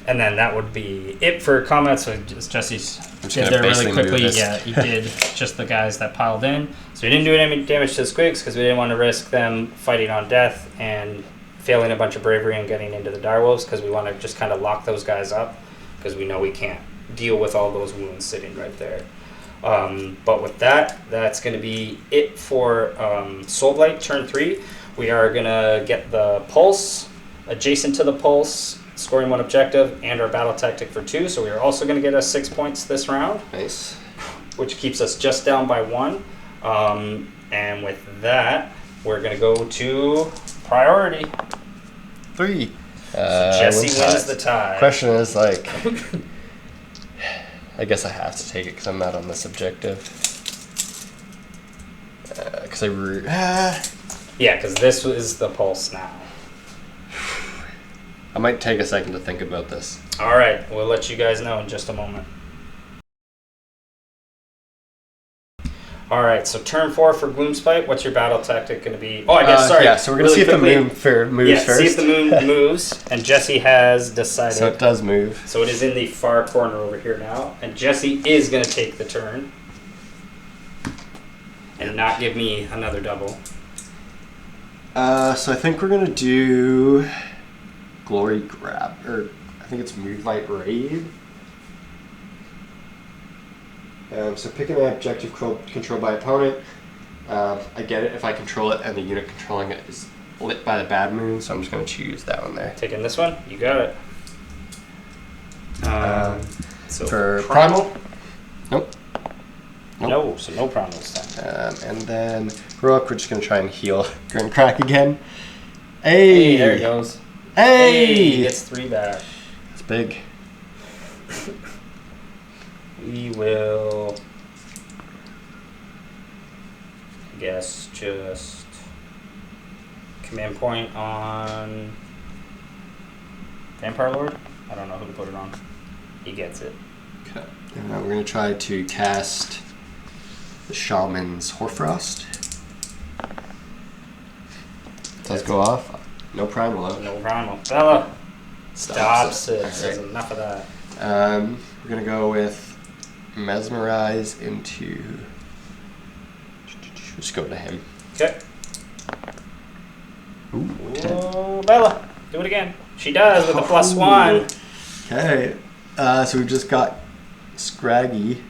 And then that would be it for combat. So just Jesse just did gonna there really basically move quickly. this. Yeah, he did just the guys that piled in. So we didn't do any damage to the squigs because we didn't want to risk them fighting on death and failing a bunch of bravery and getting into the direwolves, because we want to just kind of lock those guys up because we know we can't deal with all those wounds sitting right there. But with that, that's going to be it for Soulblight turn 3. We are going to get the pulse, adjacent to the pulse, scoring 1 objective, and our battle tactic for 2. So we are also going to get us 6 points this round. Nice. Which keeps us just down by 1. And with that, we're going to go to priority. 3. So Jesse wins the tie. Question is, like, I guess I have to take it because I'm not on this objective. Because Yeah, because this is the pulse now. I might take a second to think about this. All right, we'll let you guys know in just a moment. All right, so turn 4 for Gloomspite. What's your battle tactic going to be? Oh, I guess, sorry. Yeah, so we're going to see if the moon moves first. See if the moon moves, and Jesse has decided. So it does move. So it is in the far corner over here now, and Jesse is going to take the turn and not give me another double. So I think we're going to do Glory Grab, or I think it's Moonlight Raid. So picking an objective controlled by opponent. I get it if I control it and the unit controlling it is lit by the bad moon, so I'm just going to choose that one there. Taking this one? You got it. So for Primal? Nope. No, so no Primal this time. And then Heroic, we're just going to try and heal Grim Crack again. Hey, there it goes. Hey! He gets 3 back. It's big. We will, I guess, just command point on Vampire Lord. I don't know who to put it on. He gets it. Okay. And now we're going to try to cast the Shaman's Hoarfrost. Does go off. No primal out. No primal. Bella stops it. Right. Says enough of that. We're gonna go with Mesmerize into. Just go to him. Okay. Ooh, Ooh, Bella, do it again. She does with the +1. Okay. So we've just got Scraggy.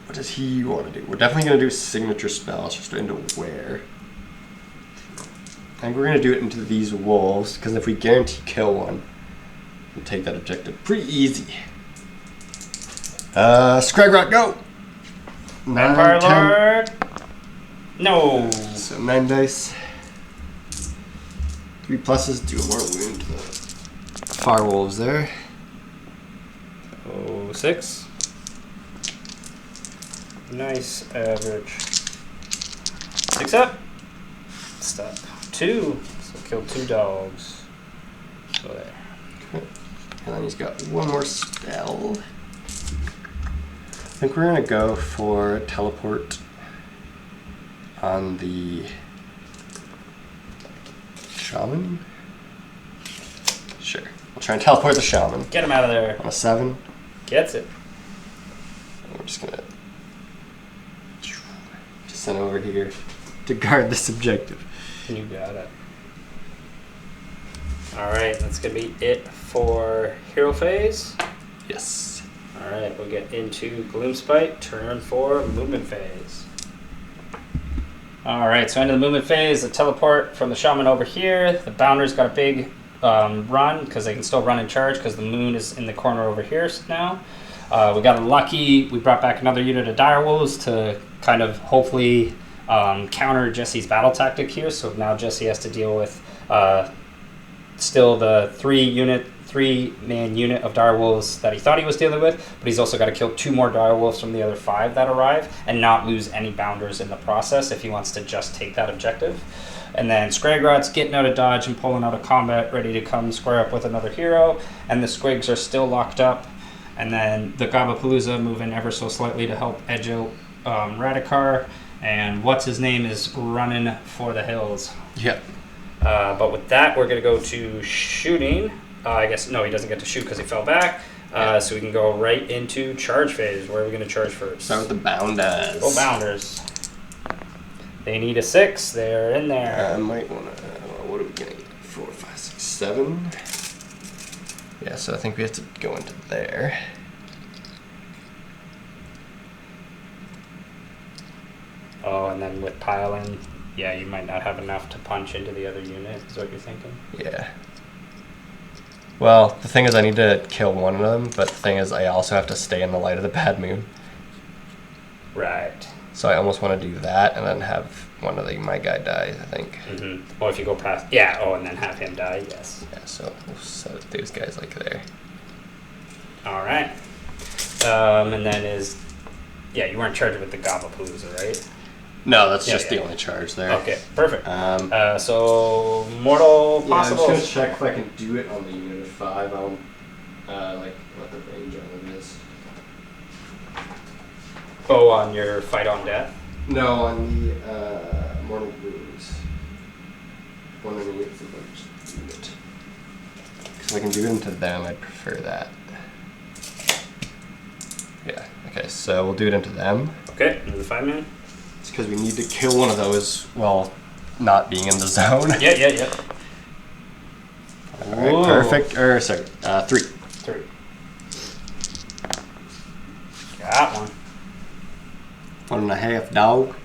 What does he want to do? We're definitely gonna do signature spells just into where. I think we're gonna do it into these wolves because if we guarantee kill one, we'll take that objective pretty easy. Scragrot, go! Vampire 9, 10. Lord. No. So 9 dice. 3 pluses, do more wound to the fire wolves there. Oh, 6. Nice average. 6 up. Step 2. So kill 2 dogs. So there. Okay. And then he's got one more spell. I think we're gonna go for teleport on the Shaman. Sure. We'll try and teleport the Shaman. Get him out of there. On a 7. Gets it. And we're just gonna send over here to guard this objective. You got it. Alright, that's going to be it for Hero Phase. Yes. Alright, we'll get into Gloomspite, turn 4, Movement Phase. Alright, so into the Movement Phase, the teleport from the Shaman over here. The Bounder's got a big run, because they can still run and charge, because the moon is in the corner over here now. We got lucky, we brought back another unit of Direwolves to kind of hopefully counter Jesse's battle tactic here. So now Jesse has to deal with still the 3-man unit of direwolves that he thought he was dealing with, but he's also got to kill 2 more direwolves from the other 5 that arrive and not lose any bounders in the process if he wants to just take that objective. And then Scragrot's getting out of dodge and pulling out of combat, ready to come square up with another hero, and the Squigs are still locked up. And then the Gabapalooza moving ever so slightly to help edge out Radikar, and what's his name is running for the hills. Yep. But with that, we're going to go to shooting. I guess, no, he doesn't get to shoot because he fell back. So we can go right into charge phase. Where are we going to charge first? Start with the Bounders. Go Bounders. They need a 6. They're in there. I might want to, what are we going to get? 4, 5, 6, 7. Yeah, so I think we have to go into there. Oh, and then with piling, yeah, you might not have enough to punch into the other unit, is what you're thinking? Yeah. Well, the thing is I need to kill one of them, but the thing is I also have to stay in the light of the bad moon. Right. So I almost want to do that and then have one of my guy die, I think. Or if you go past, yeah, oh, and then have him die, yes. Yeah, so we'll set those guys like there. All right. And then yeah, you weren't charged with the Gabapalooza, right? No, that's just the only charge there. Okay, perfect. So mortal possible. I'm just gonna check if I can do it on the unit of 5. I'll like what the range on it is. Oh, on your fight on death. No, on the mortal wounds. One of the units of unit. Because I can do it into them, I'd prefer that. Yeah. Okay, so we'll do it into them. Okay, into the 5-man. It's because we need to kill one of those while not being in the zone. Yeah. Alright, perfect. Or, sorry, 3. 3. Got one. 1.5 dog.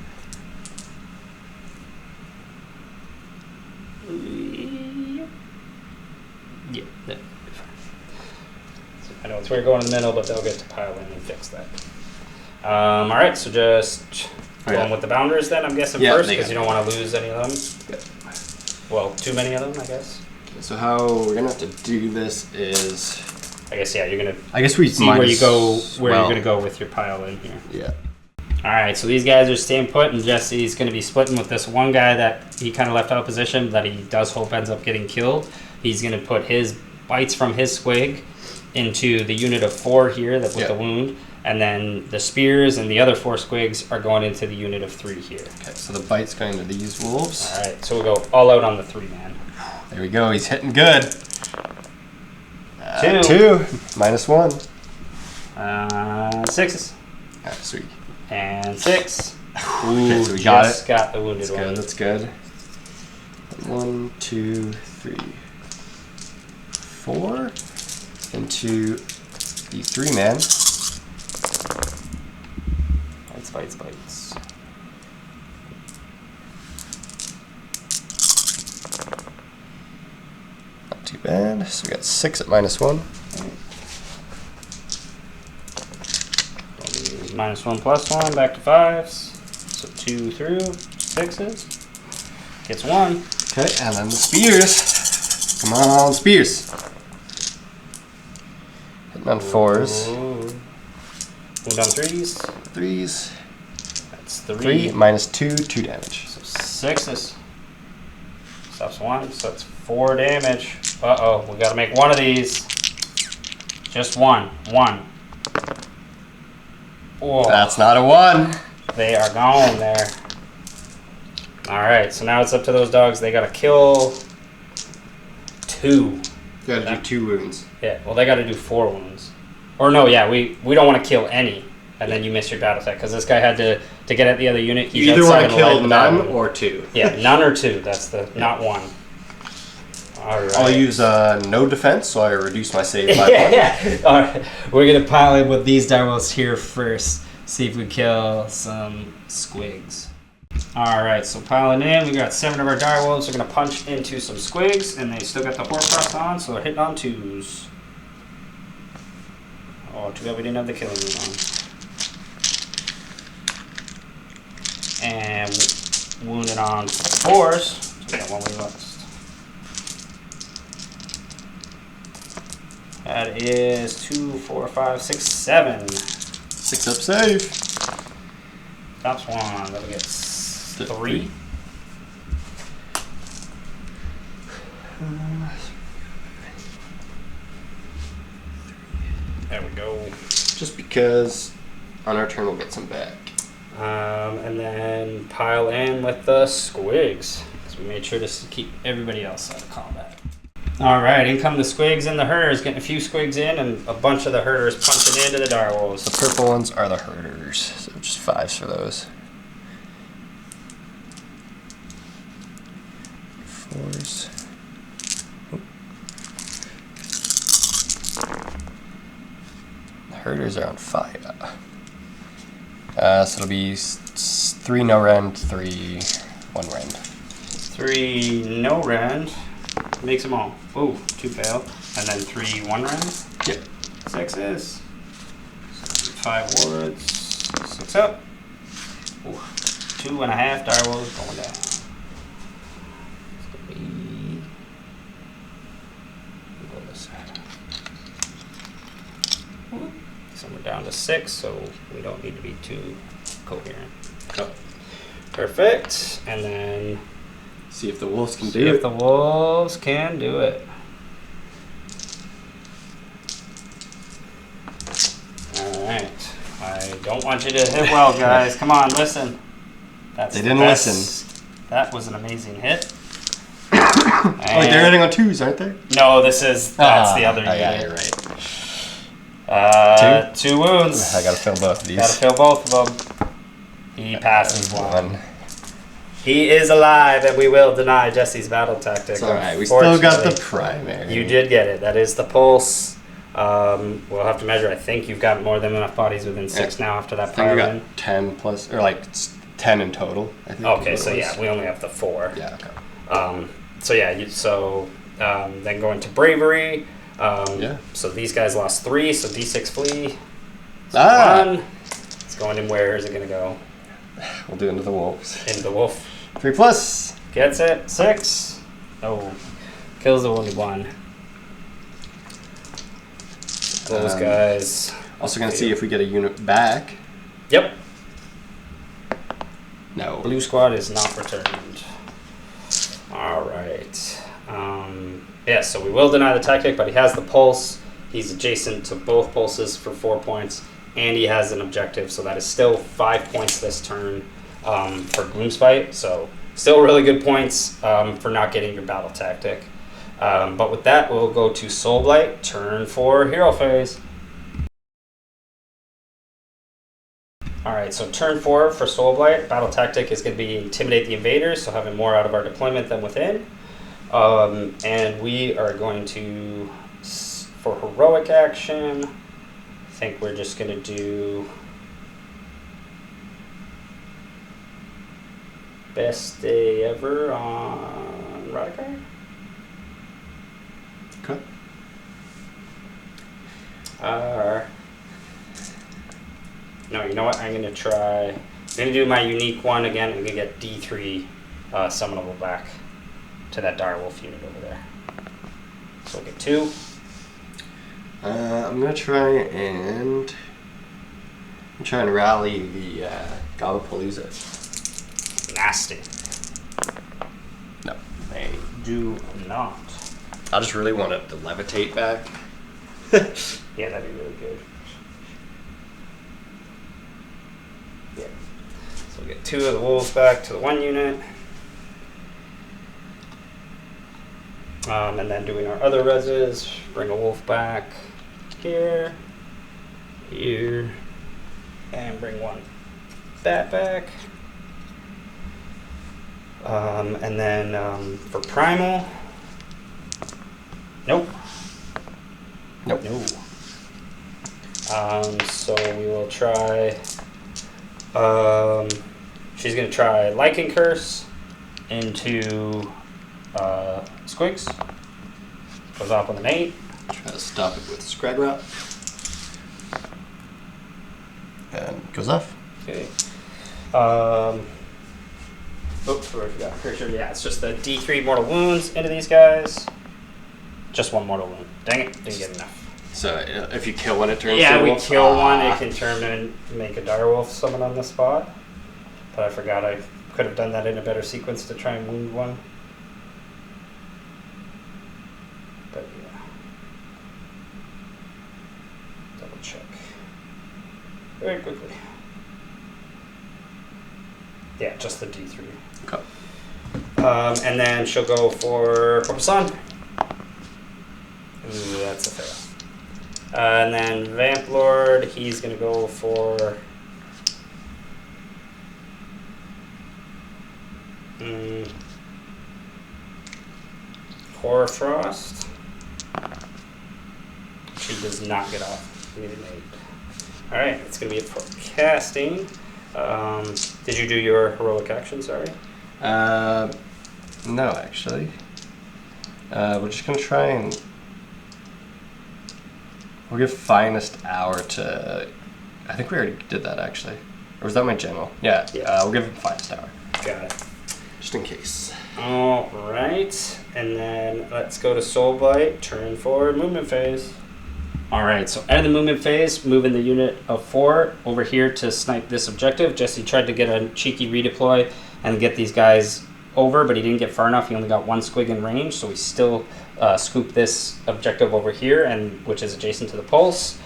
Yeah, that'd be fine. So I know it's where you're going in the middle, but they'll get to pile in and fix that. All right, so just going with the Bounders then, I'm guessing, first, because you don't want to lose any of them. Yep. Well, too many of them, I guess. Okay, so how we're gonna have to do this is, I guess, yeah, you're gonna. I guess we see where you go, where you're gonna go with your pile in here. Yeah. All right, so these guys are staying put, and Jesse's going to be splitting with this one guy that he kind of left out of position that he does hope ends up getting killed. He's going to put his bites from his squig into the unit of 4 here that with the wound, And then the spears and the other 4 squigs are going into the unit of 3 here. Okay, so the bite's going to these wolves. All right, so we'll go all out on the 3-man. There we go. He's hitting good. 2. 2. -1. 6s. Ah, sweet. And 6. Ooh, okay, so we got it. Got the wounded one. That's good. 1, 2, 3, 4. Into the 3-man. Bites. Not too bad. So we got 6 at -1. -1 +1 back to 5s. So 2 through 6s. Gets 1. Okay, and then the spears. Come on, spears. Hitting on 4s. Wound on 3s. 3s. That's 3. 3 -2, 2 damage. So 6s. Stops 1, so that's 4 damage. Uh-oh, we gotta make one of these. Just 1. 1. Whoa. That's not a 1. They are gone there. Alright, so now it's up to those dogs. They gotta kill 2. You gotta do 2 wounds. Yeah, well, they gotta do 4 wounds. Or no, yeah, we don't want to kill any. And then you miss your battle attack. Because this guy had to get at the other unit. You either want to kill none or 2. Yeah, none or 2. That's the, not 1. Alright. I'll use no defense, so I reduce my save by 1. Yeah. Alright, we're going to pile in with these direwolves here first. See if we kill some squigs. Alright, so piling in, we got 7 of our direwolves. They're going to punch into some squigs, and they still got the Horcrux on, so they're hitting on 2s. Oh, too bad we didn't have the killing room on. And wounded on 4s. So we got 1 we lost. That is 2, 4, 5, 6, 7. 6 up save. Tops 1. That'll get 3. There we go. Just because on our turn we'll get some back. And then pile in with the squigs. Because we made sure to keep everybody else out of combat. Alright, in come the squigs and the herders. Getting a few squigs in and a bunch of the herders punching into the direwolves. The purple ones are the herders, so just 5s for those. 4s. The herders are on fire. So it'll be 3 no rend, 3 1 rend. 3 no rend. Makes them all. Ooh, 2 fail. And then 3 1 rend. Yep. 6s. 5 wards. 6 up. Ooh, 2.5 direwolves going down. Go this side. So we're down to 6, so we don't need to be too coherent. Oh. Perfect. And then See if the wolves can see do if it. the wolves can do it. Alright. I don't want you to hit well, guys. Come on, listen. That's They didn't listen. That was an amazing hit. Oh, wait, they're hitting on 2s, aren't they? No, that's the other unit. Yeah, you're right. 2 wounds. I gotta fill both of these. Gotta fill both of them. He passes 1. 1. He is alive, and we will deny Jesse's battle tactic. It's alright, we still got the primary. You did get it. That is the pulse. We'll have to measure. I think you've got more than enough bodies within 6 now after that I think we pile in. got 10 plus, or like 10 in total. I think Okay, so yeah, we only have the 4. Yeah, okay. So yeah, then going to bravery. Yeah. So these guys lost 3, so D6 flee. Ah! 1. It's going in where is it going to go? We'll do it into the wolves. Into the wolf. 3 plus. Gets it. 6. Oh. Kills the wounded 1. Those guys. Also gonna see if we get a unit back. Yep. No. Blue squad is not returned. Alright. Yeah, so we will deny the tactic, but he has the pulse. He's adjacent to both pulses for 4 points. and he has an objective, so that is still 5 points this turn for Gloomspite. So still really good points for not getting your battle tactic. But with that, we'll go to Soulblight, turn 4, hero phase. Alright, so turn 4 for Soulblight, battle tactic is going to be intimidate the invaders, so having more out of our deployment than within. And we are going to, for heroic action, I think we're just going to do best day ever on Radakar. Okay. No, you know what? I'm going to do my unique one again. I'm going to get D3 summonable back to that direwolf unit over there. So we'll get 2. I'm going to try and rally the Galapalooza. Nasty. No. They do not. I just really want it to levitate back. Yeah, that'd be really good. Yeah. So we'll get 2 of the wolves back to the 1 unit. And then doing our other reses, bring a wolf back here, here, and bring 1 bat back. And then for primal, nope. Nope. No. So we will try, she's going to try Lichen Curse into SQUIGS. Goes off with an 8. Try to stop it with Scrag and goes off. Okay. Oops, I forgot. Pretty sure, yeah, it's just the D3 mortal wounds into these guys. Just 1 mortal wound. Dang it, didn't get enough. So if you kill one, it turns Yeah, to a we wolf? kill one, it can turn and make a direwolf summon on the spot. But I forgot I could have done that in a better sequence to try and wound one. But yeah. Double check. Very quickly. Yeah, just the D3. Okay. And then she'll go for Purple Sun. Ooh, that's a fail. And then Vamp Lord, he's going to go for Hoarfrost. She does not get off. We need an 8. Alright, it's going to be it for casting. Did you do your heroic action, sorry? No, actually. We're just going to try and... We'll give Finest Hour to... I think we already did that, actually. Or was that my general? Yeah, we'll give him Finest Hour. Got it. Just in case. Alright, and then let's go to Soulblight, turn 4, movement phase. Alright, so out of the movement phase, moving the unit of 4 over here to snipe this objective. Jesse tried to get a cheeky redeploy and get these guys over, but he didn't get far enough. He only got 1 squig in range, so we still scooped this objective over here, and which is adjacent to the pulse.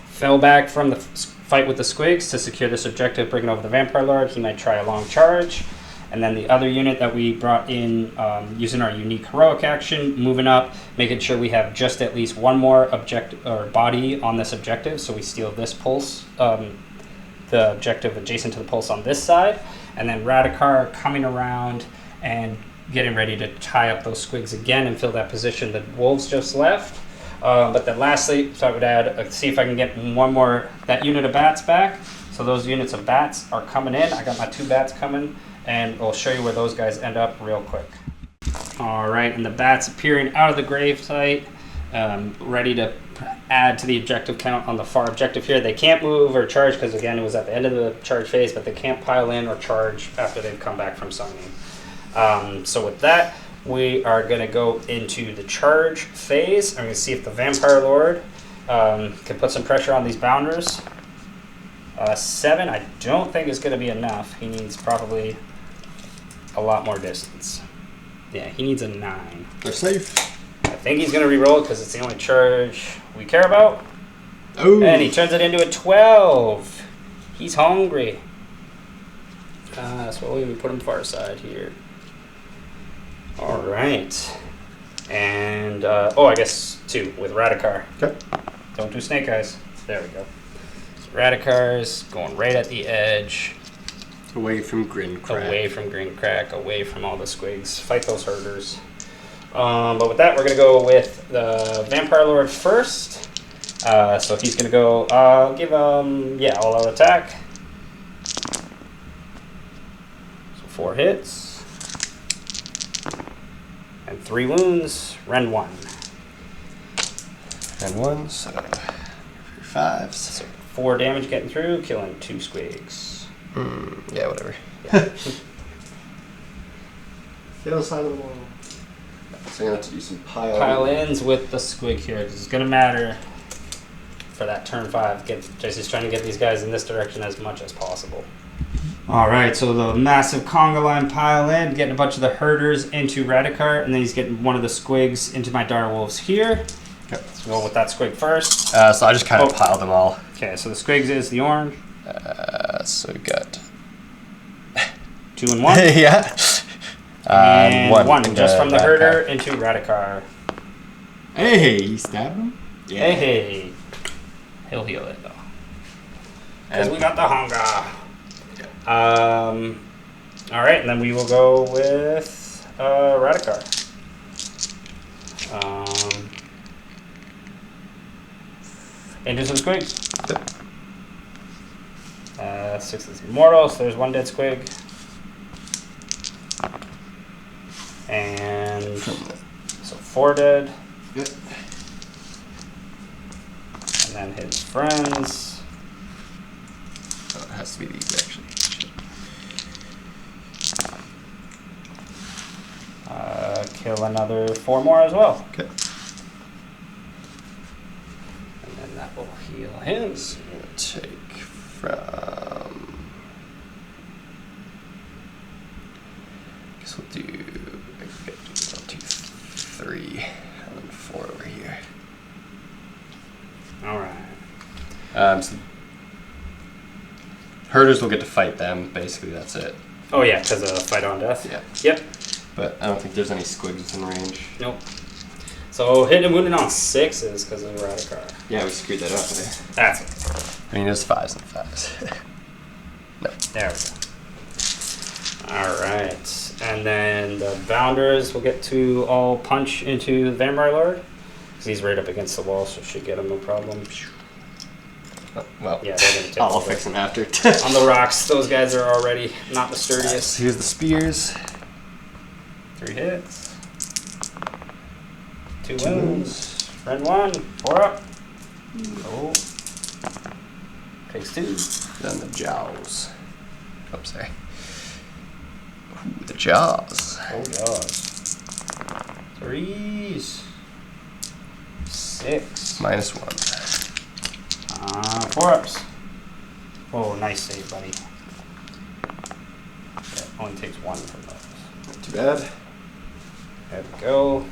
Fell back from the fight with the squigs to secure this objective, bringing over the Vampire Lord. He might try a long charge. And then the other unit that we brought in using our unique heroic action, moving up, making sure we have just at least 1 more objective or body on this objective. So we steal this pulse, the objective adjacent to the pulse on this side. And then Radakar coming around and getting ready to tie up those squigs again and fill that position that Wolves just left. But then lastly, so I would add, see if I can get 1 more, that unit of bats back. So those units of bats are coming in. I got my 2 bats coming. And we'll show you where those guys end up real quick. All right, and the bats appearing out of the grave site, ready to add to the objective count on the far objective here. They can't move or charge because, again, it was at the end of the charge phase, but they can't pile in or charge after they've come back from summoning. So with that, we are going to go into the charge phase. I'm going to see if the Vampire Lord can put some pressure on these bounders. 7, I don't think is going to be enough. He needs probably a lot more distance. Yeah, he needs a 9. They're safe. I think he's going to re-roll because it's the only charge we care about. Oh. And he turns it into a 12. He's hungry. So we'll put him far side here. All right. And, I guess 2 with Radikar. Okay. Don't do snake eyes. There we go. So Radikar's going right at the edge. Away from Grin Crack. Away from Green Crack, away from all the squigs. Fight those herders. But with that, we're going to go with the Vampire Lord first. So he's going to go, give him, all out attack. So 4 hits. And 3 wounds. Ren 1. And 1, so 5s. So 4 damage getting through, killing 2 squigs. Yeah, whatever. Yeah. The other side of the wall. So I'm going to have to do some Pile ins with the squig here, because it's going to matter for that turn 5. Jesse's trying to get these guys in this direction as much as possible. Alright, so the massive conga line pile in, getting a bunch of the herders into Radikar, and then he's getting one of the squigs into my direwolves here. Okay. Let's go with that squig first. So I just kind of piled them all. Okay, so the squigs is the orange. So we got 2 and 1. yeah. And 1 just from the Radikar. herder into Radikar. Hey, you stabbed him? Yeah. Hey. He'll heal it though. Because And we got the hunger. Alright, and then we will go with Radikar. Into some squigs. 6 is mortal, so there's 1 dead squig. And so 4 dead. Good. And then his friends. Oh, it has to be these actually. Kill another 4 more as well. Okay. And then that will heal him. So I'm going to take from. I guess we'll do. I can get 1, 2, 3, and then 4 over here. Alright. So herders will get to fight them. Basically, that's it. Oh yeah, because of fight on death? Yeah. Yep. But I don't think there's any squigs in range. Nope. So hitting and wounding on 6s because of Radikar. Yeah, we screwed that up. Eh? That's it. I mean, there's 5s and 5s. No. There we go. Alright. And then the Bounders will get to all punch into the Vampire Lord. Because he's right up against the wall, so should get him no problem. Oh, well, Yeah, they're going to tip I'll over. fix them after. On the rocks, those guys are already not the sturdiest. Here's the spears. 3 hits. 2 wounds. Red 1. 4 up. Oh. Takes 2. Then the jaws. Oh, sorry. Ooh, the jaws. Oh, jaws. 3s. 6. -1. 4 ups. Oh, nice save, buddy. Yeah, only takes 1 from those. Not too bad. There we go.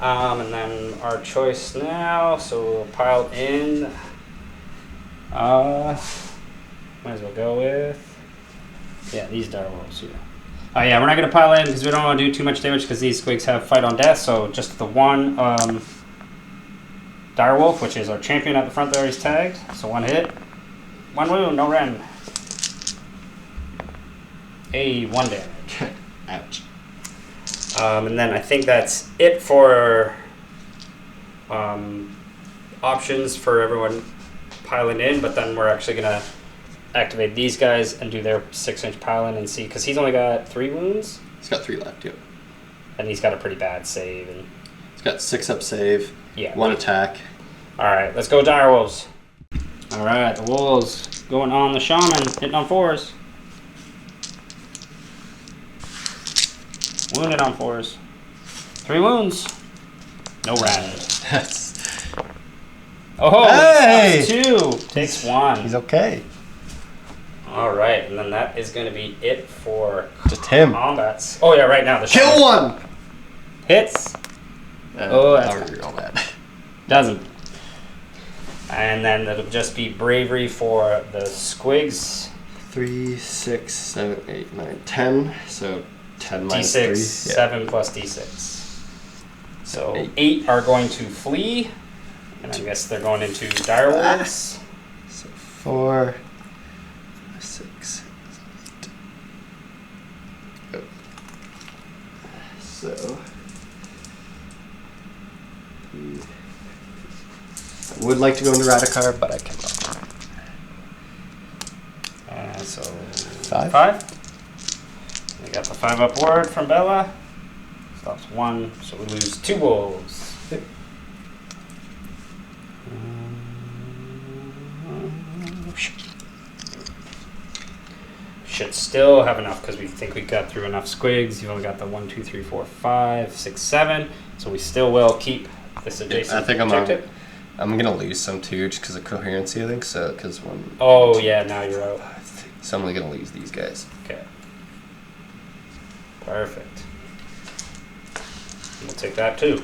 And then our choice now, so we'll pile in. Might as well go with, these direwolves here. Oh yeah, we're not going to pile in because we don't want to do too much damage because these squigs have fight on death, so just the 1 direwolf, which is our champion at the front there, he's tagged. So 1 hit. 1 wound, no ren. 1 damage. Ouch. And then I think that's it for options for everyone piling in, but then we're actually going to activate these guys and do their 6-inch pile-in and see, because he's only got 3 wounds. He's got 3 left, yep. And he's got a pretty bad save. And He's got 6 up save, yeah. 1 attack. Alright, let's go direwolves. Alright, the wolves going on the shaman, hitting on 4s. Wounded on 4s. 3 wounds. No ren. That's. Oh, Hey! he stops 2. Takes 1. He's okay. Alright, and then that is going to be it for Just him. combats. Oh yeah, right now the Kill shaman 1! hits. Oh, that's I'll reroll that. Doesn't. And then it'll just be bravery for the squigs. 3, 6, 7, 8, 9, 10. So 10 minus D6, 3. 7 plus D6. So 8. 8 are going to flee. And I guess they're going into dire wolves. So 4, 6, 8. Oh. So I would like to go into Radikar, but I cannot. So 5. 5. We got the 5 up word from Bella. Stops 1, so we lose 2 wolves. Yep. Should still have enough because we think we got through enough squigs. You've only got the 1, 2, 3, 4, 5, 6, 7. So we still will keep this adjacent I think objective. I'm gonna lose some too, just because of coherency. I think so. Because one. Oh yeah, now you're out. So I'm only gonna lose these guys. Okay. Perfect. We'll take that too.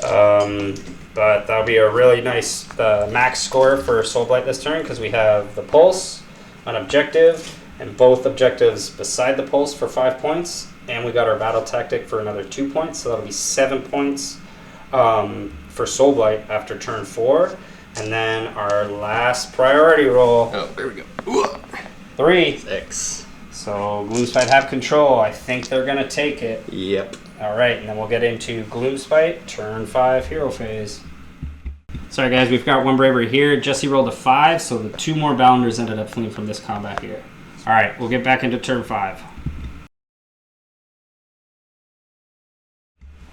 But that'll be a really nice max score for Soulblight this turn because we have the pulse, an objective, and both objectives beside the pulse for 5 points, and we got our battle tactic for another 2 points, so that'll be 7 points for Soulblight after turn 4, and then our last priority roll. Oh, there we go. 3. 6. So Gloomspite have control. I think they're gonna take it. Yep. All right, and then we'll get into Gloomspite, turn 5 hero phase. Sorry guys, we've got 1 bravery here. Jesse rolled a 5, so the 2 more bounders ended up fleeing from this combat here. All right, we'll get back into turn 5.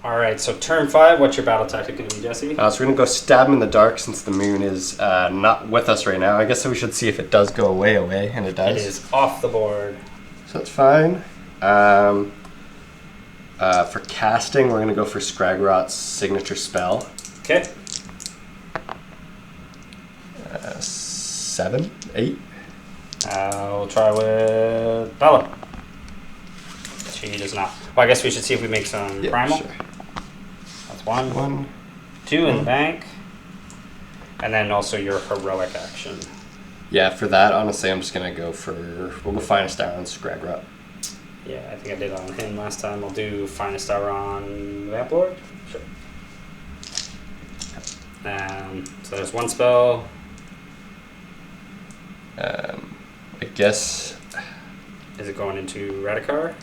All right, so turn 5, what's your battle tactic going to be, Jesse? So we're going to go stab him in the dark since the moon is not with us right now. I guess we should see if it does go away, and it does. It is off the board. So that's fine. For casting, we're going to go for Grotz signature spell. Okay. 7, 8. We'll try with Bella. She does not. Well, I guess we should see if we make some primal. Sure. That's 1. 1. 2 in the bank. And then also your heroic action. Yeah, for that, honestly, I'm just going to go for... We'll go Finest Hour on Grotz. Yeah, I think I did on him last time. I'll do Finest Hour on Vamplord. Sure. So there's 1 spell. I guess... Is it going into Radikar?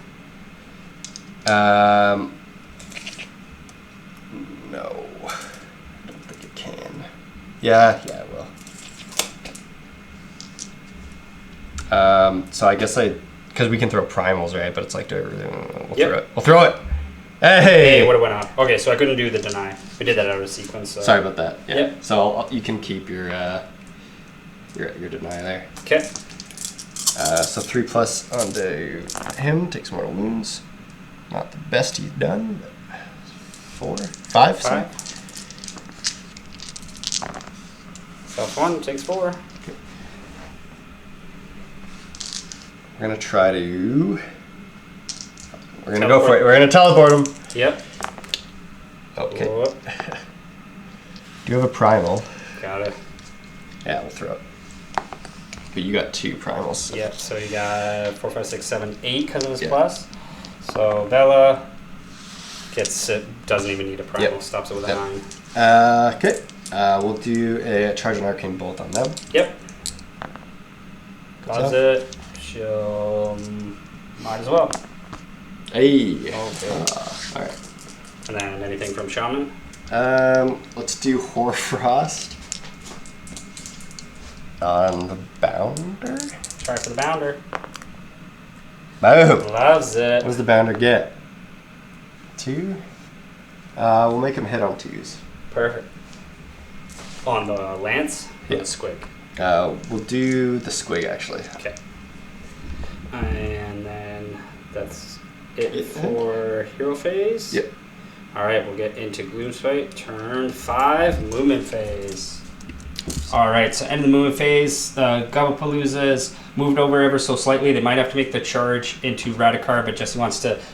No. I don't think it can. Yeah, it will. So I guess because we can throw primals, right? But it's like, throw it. We'll throw it. Hey, it would have went out. Okay, so I couldn't do the deny. We did that out of sequence. So. Sorry about that. Yeah. Yep. So you can keep your deny there. Okay. So 3+ onto him takes mortal wounds. Not the best he's done, but 4, 5. 5. Self 1 takes 4. Okay. We're gonna try to. We're gonna go for it. We're gonna teleport him. Yep. Okay. Whoop. Do you have a primal? Got it. Yeah, we'll throw it. But you got 2 primals. Yep, so you got 4, 5, 6, 7, 8 because of his Yeah. plus. So Bella gets it, doesn't even need a primal, Yep. stops it with a 9. Okay. We'll do a charge and arcane bolt on them. Yep. Does it. She'll might as well. Hey. Okay. Alright. And then anything from Shaman? Let's do Hoarfrost on the bounder. Try for the bounder. Boom. Loves it. What does the bounder get? 2. We'll make him hit on 2s. Perfect. On the lance? Or Yeah. the squig? We'll do the squig actually. Okay. And then that's it for hero phase? Yep. Alright, we'll get into Gloomspite. Turn 5, movement phase. All right, so end of the movement phase. The Gabapaloozas moved over ever so slightly. They might have to make the charge into Radikar, but Jesse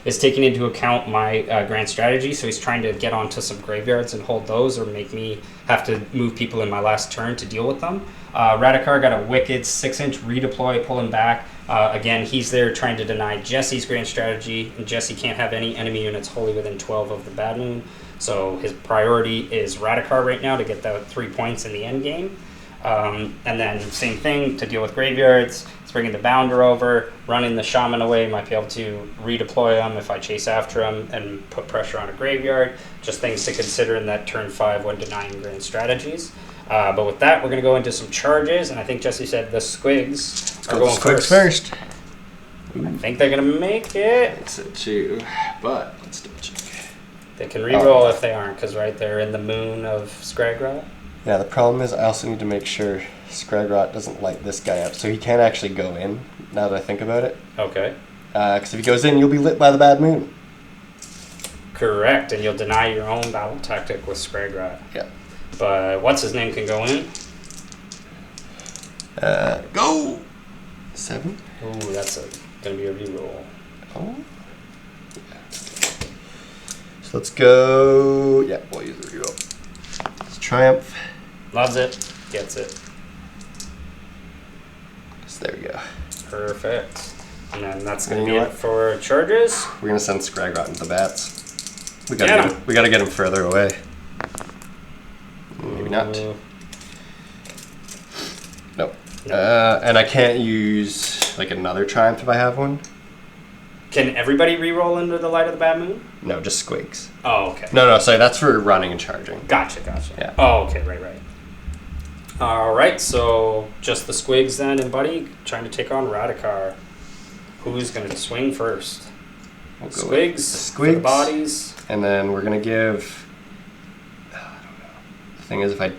is taking into account my grand strategy, so he's trying to get onto some graveyards and hold those, or make me have to move people in my last turn to deal with them. Radikar got a wicked 6-inch redeploy, pulling back. Again, he's there trying to deny Jesse's grand strategy, and Jesse can't have any enemy units wholly within 12 of the Bad Moon. So his priority is Radikar right now to get the 3 points in the end game. And then same thing to deal with graveyards. It's bringing the Bounder over, running the Shaman away. Might be able to redeploy him if I chase after him and put pressure on a graveyard. Just things to consider in that turn 5 when denying grand strategies. But with that, we're going to go into some charges. And I think Jesse said the Squigs are going first. I think they're going to make it. It's a 2, but let's double check. They can reroll if they aren't, because they're in the moon of Scragrot. Yeah, the problem is I also need to make sure Scragrot doesn't light this guy up, so he can't actually go in, now that I think about it. Okay. Because if he goes in, you'll be lit by the Bad Moon. Correct, and you'll deny your own battle tactic with Scragrot. Yeah. But what's-his-name can go in. Go! 7. Ooh, that's going to be a reroll. Oh. So let's go. Yeah, we'll use the reroll. It's Triumph. Loves it. Gets it. So there we go. Perfect. And then that's going to be it for charges. We're going to send Scragrot into the bats. We gotta get him further away. Maybe not. Nope. And I can't use like another Triumph if I have one. Can everybody reroll into the Light of the Bad Moon? No, just Squigs. Oh, okay. No, sorry, that's for running and charging. Gotcha. Yeah. Oh, okay, right. All right, so just the Squigs then and Buddy trying to take on Radikar. Who's going to swing first? We'll go Squigs, for the bodies. And then we're going to give... I don't know. The thing is, we're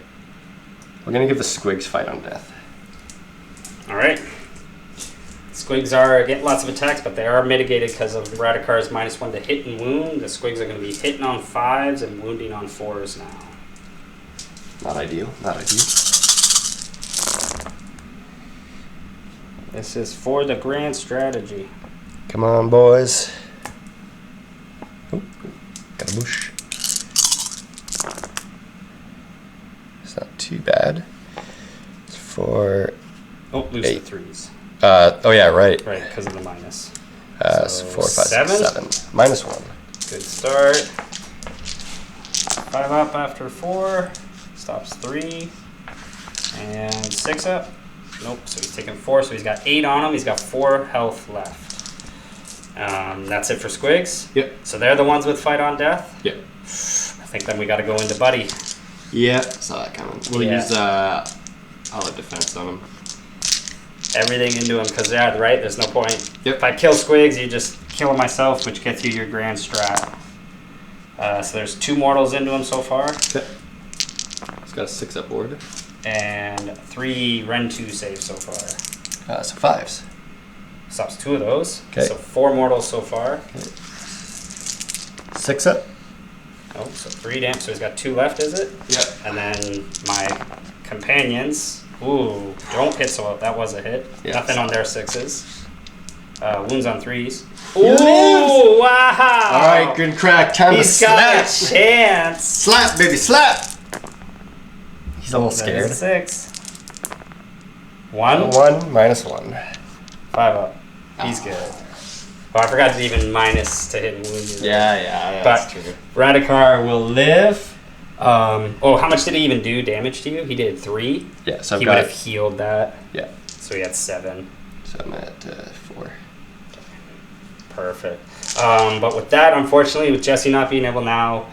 going to give the Squigs fight on death. All right. Squigs are getting lots of attacks, but they are mitigated because of Radikar's -1 to hit and wound. The Squigs are going to be hitting on 5s and wounding on 4s now. Not ideal. This is for the grand strategy. Come on, boys. Oh, got a bush. It's not too bad. It's for... Oh, lose 8. the 3s. Oh yeah, right. Right, because of the minus. So 4, 5, 6, 7. -1. Good start. 5 up after 4. Stops 3. And 6 up. Nope, so he's taking 4, so he's got 8 on him. He's got 4 health left. That's it for Squigs? Yep. So they're the ones with fight on death? Yep. I think then we got to go into Buddy. Yeah, saw that coming. We'll use all the defense on him. Everything into him, because right, there's no point. Yep. If I kill Squigs, you just kill myself, which gets you your grand strat. So there's 2 mortals into him so far. Okay. He's got a 6-up board. And 3 Ren 2 saves so far. So 5s. Stops 2 of those. Okay. So 4 mortals so far. Okay. 6-up. Oh, so 3 damage. So he's got 2 left, is it? Yep. And then my companions. Ooh, don't hit so well. That was a hit. Yeah, nothing on their 6s. Wounds on 3s. Ooh, wow! All right, good crack. Time to He's got a slap. chance. Slap, baby, slap. He's a little scared. 6. 1. 1, -1. 5 up. He's good. Oh, I forgot to even minus to hit and wound you. Yeah, But that's true. Radikar will live. How much did he even do damage to you? He did 3. Yeah, so I've he got... would have healed that. Yeah. So he had 7. So I'm at 4. Perfect. But with that, unfortunately, with Jesse not being able now,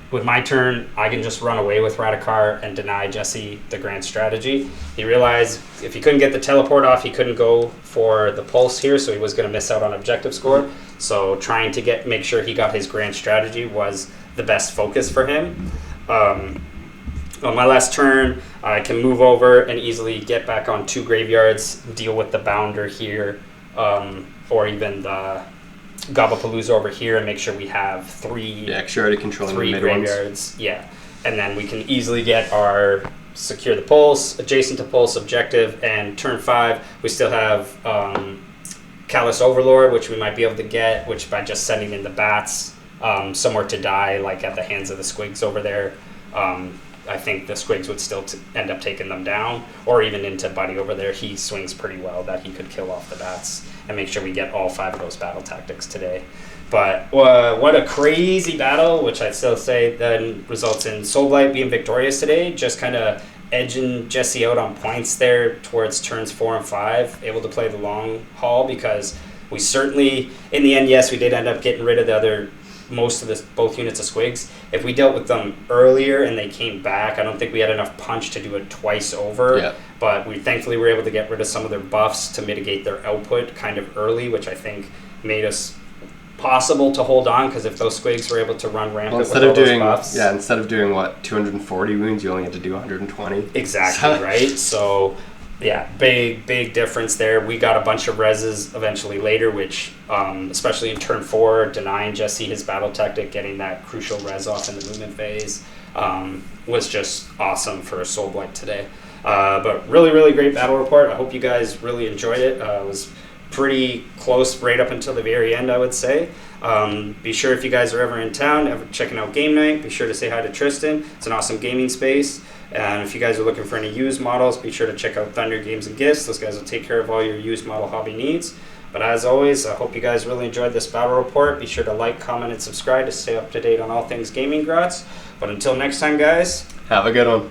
with my turn, I can just run away with Radikar and deny Jesse the grand strategy. He realized if he couldn't get the teleport off, he couldn't go for the pulse here, so he was going to miss out on objective score. So trying to make sure he got his grand strategy was the best focus for him. On my last turn, I can move over and easily get back on 2 graveyards, deal with the Bounder here, or even the Gabapalooza over here, and make sure we have 3. Yeah, because you're already controlling 3 the mid graveyards. ones. Yeah, and then we can easily get our secure the pulse, adjacent to pulse objective, and turn 5 we still have Callous Overlord, which we might be able to get, which by just sending in the bats somewhere to die, like at the hands of the squigs over there. I think the squigs would still end up taking them down, or even into Buddy over there. He swings pretty well that he could kill off the bats and make sure we get all 5 of those battle tactics today. But what a crazy battle, which I'd still say then results in Soulblight being victorious today, just kind of edging Jesse out on points there towards turns 4 and 5, able to play the long haul, because we certainly, in the end, yes, we did end up getting rid of both units of squigs. If we dealt with them earlier and they came back, I don't think we had enough punch to do it twice over. Yeah. But we thankfully were able to get rid of some of their buffs to mitigate their output kind of early, which I think made us possible to hold on, because if those squigs were able to run rampant with all those buffs. Yeah, instead of doing 240 wounds, you only had to do 120. Exactly, right? So yeah, big difference there. We got a bunch of reses eventually later, which especially in turn 4, denying Jesse his battle tactic, getting that crucial res off in the movement phase, was just awesome for Soulblight today. But really great battle report. I hope you guys really enjoyed it. It was pretty close right up until the very end, I would say. Be sure, if you guys are ever in town, ever checking out game night, be sure to say hi to Tristan. It's an awesome gaming space. And if you guys are looking for any used models, be sure to check out Thunder Games and Gifts. Those guys will take care of all your used model hobby needs. But as always, I hope you guys really enjoyed this battle report. Be sure to like, comment, and subscribe to stay up to date on all things gaming, Grotz. But until next time, guys, have a good one.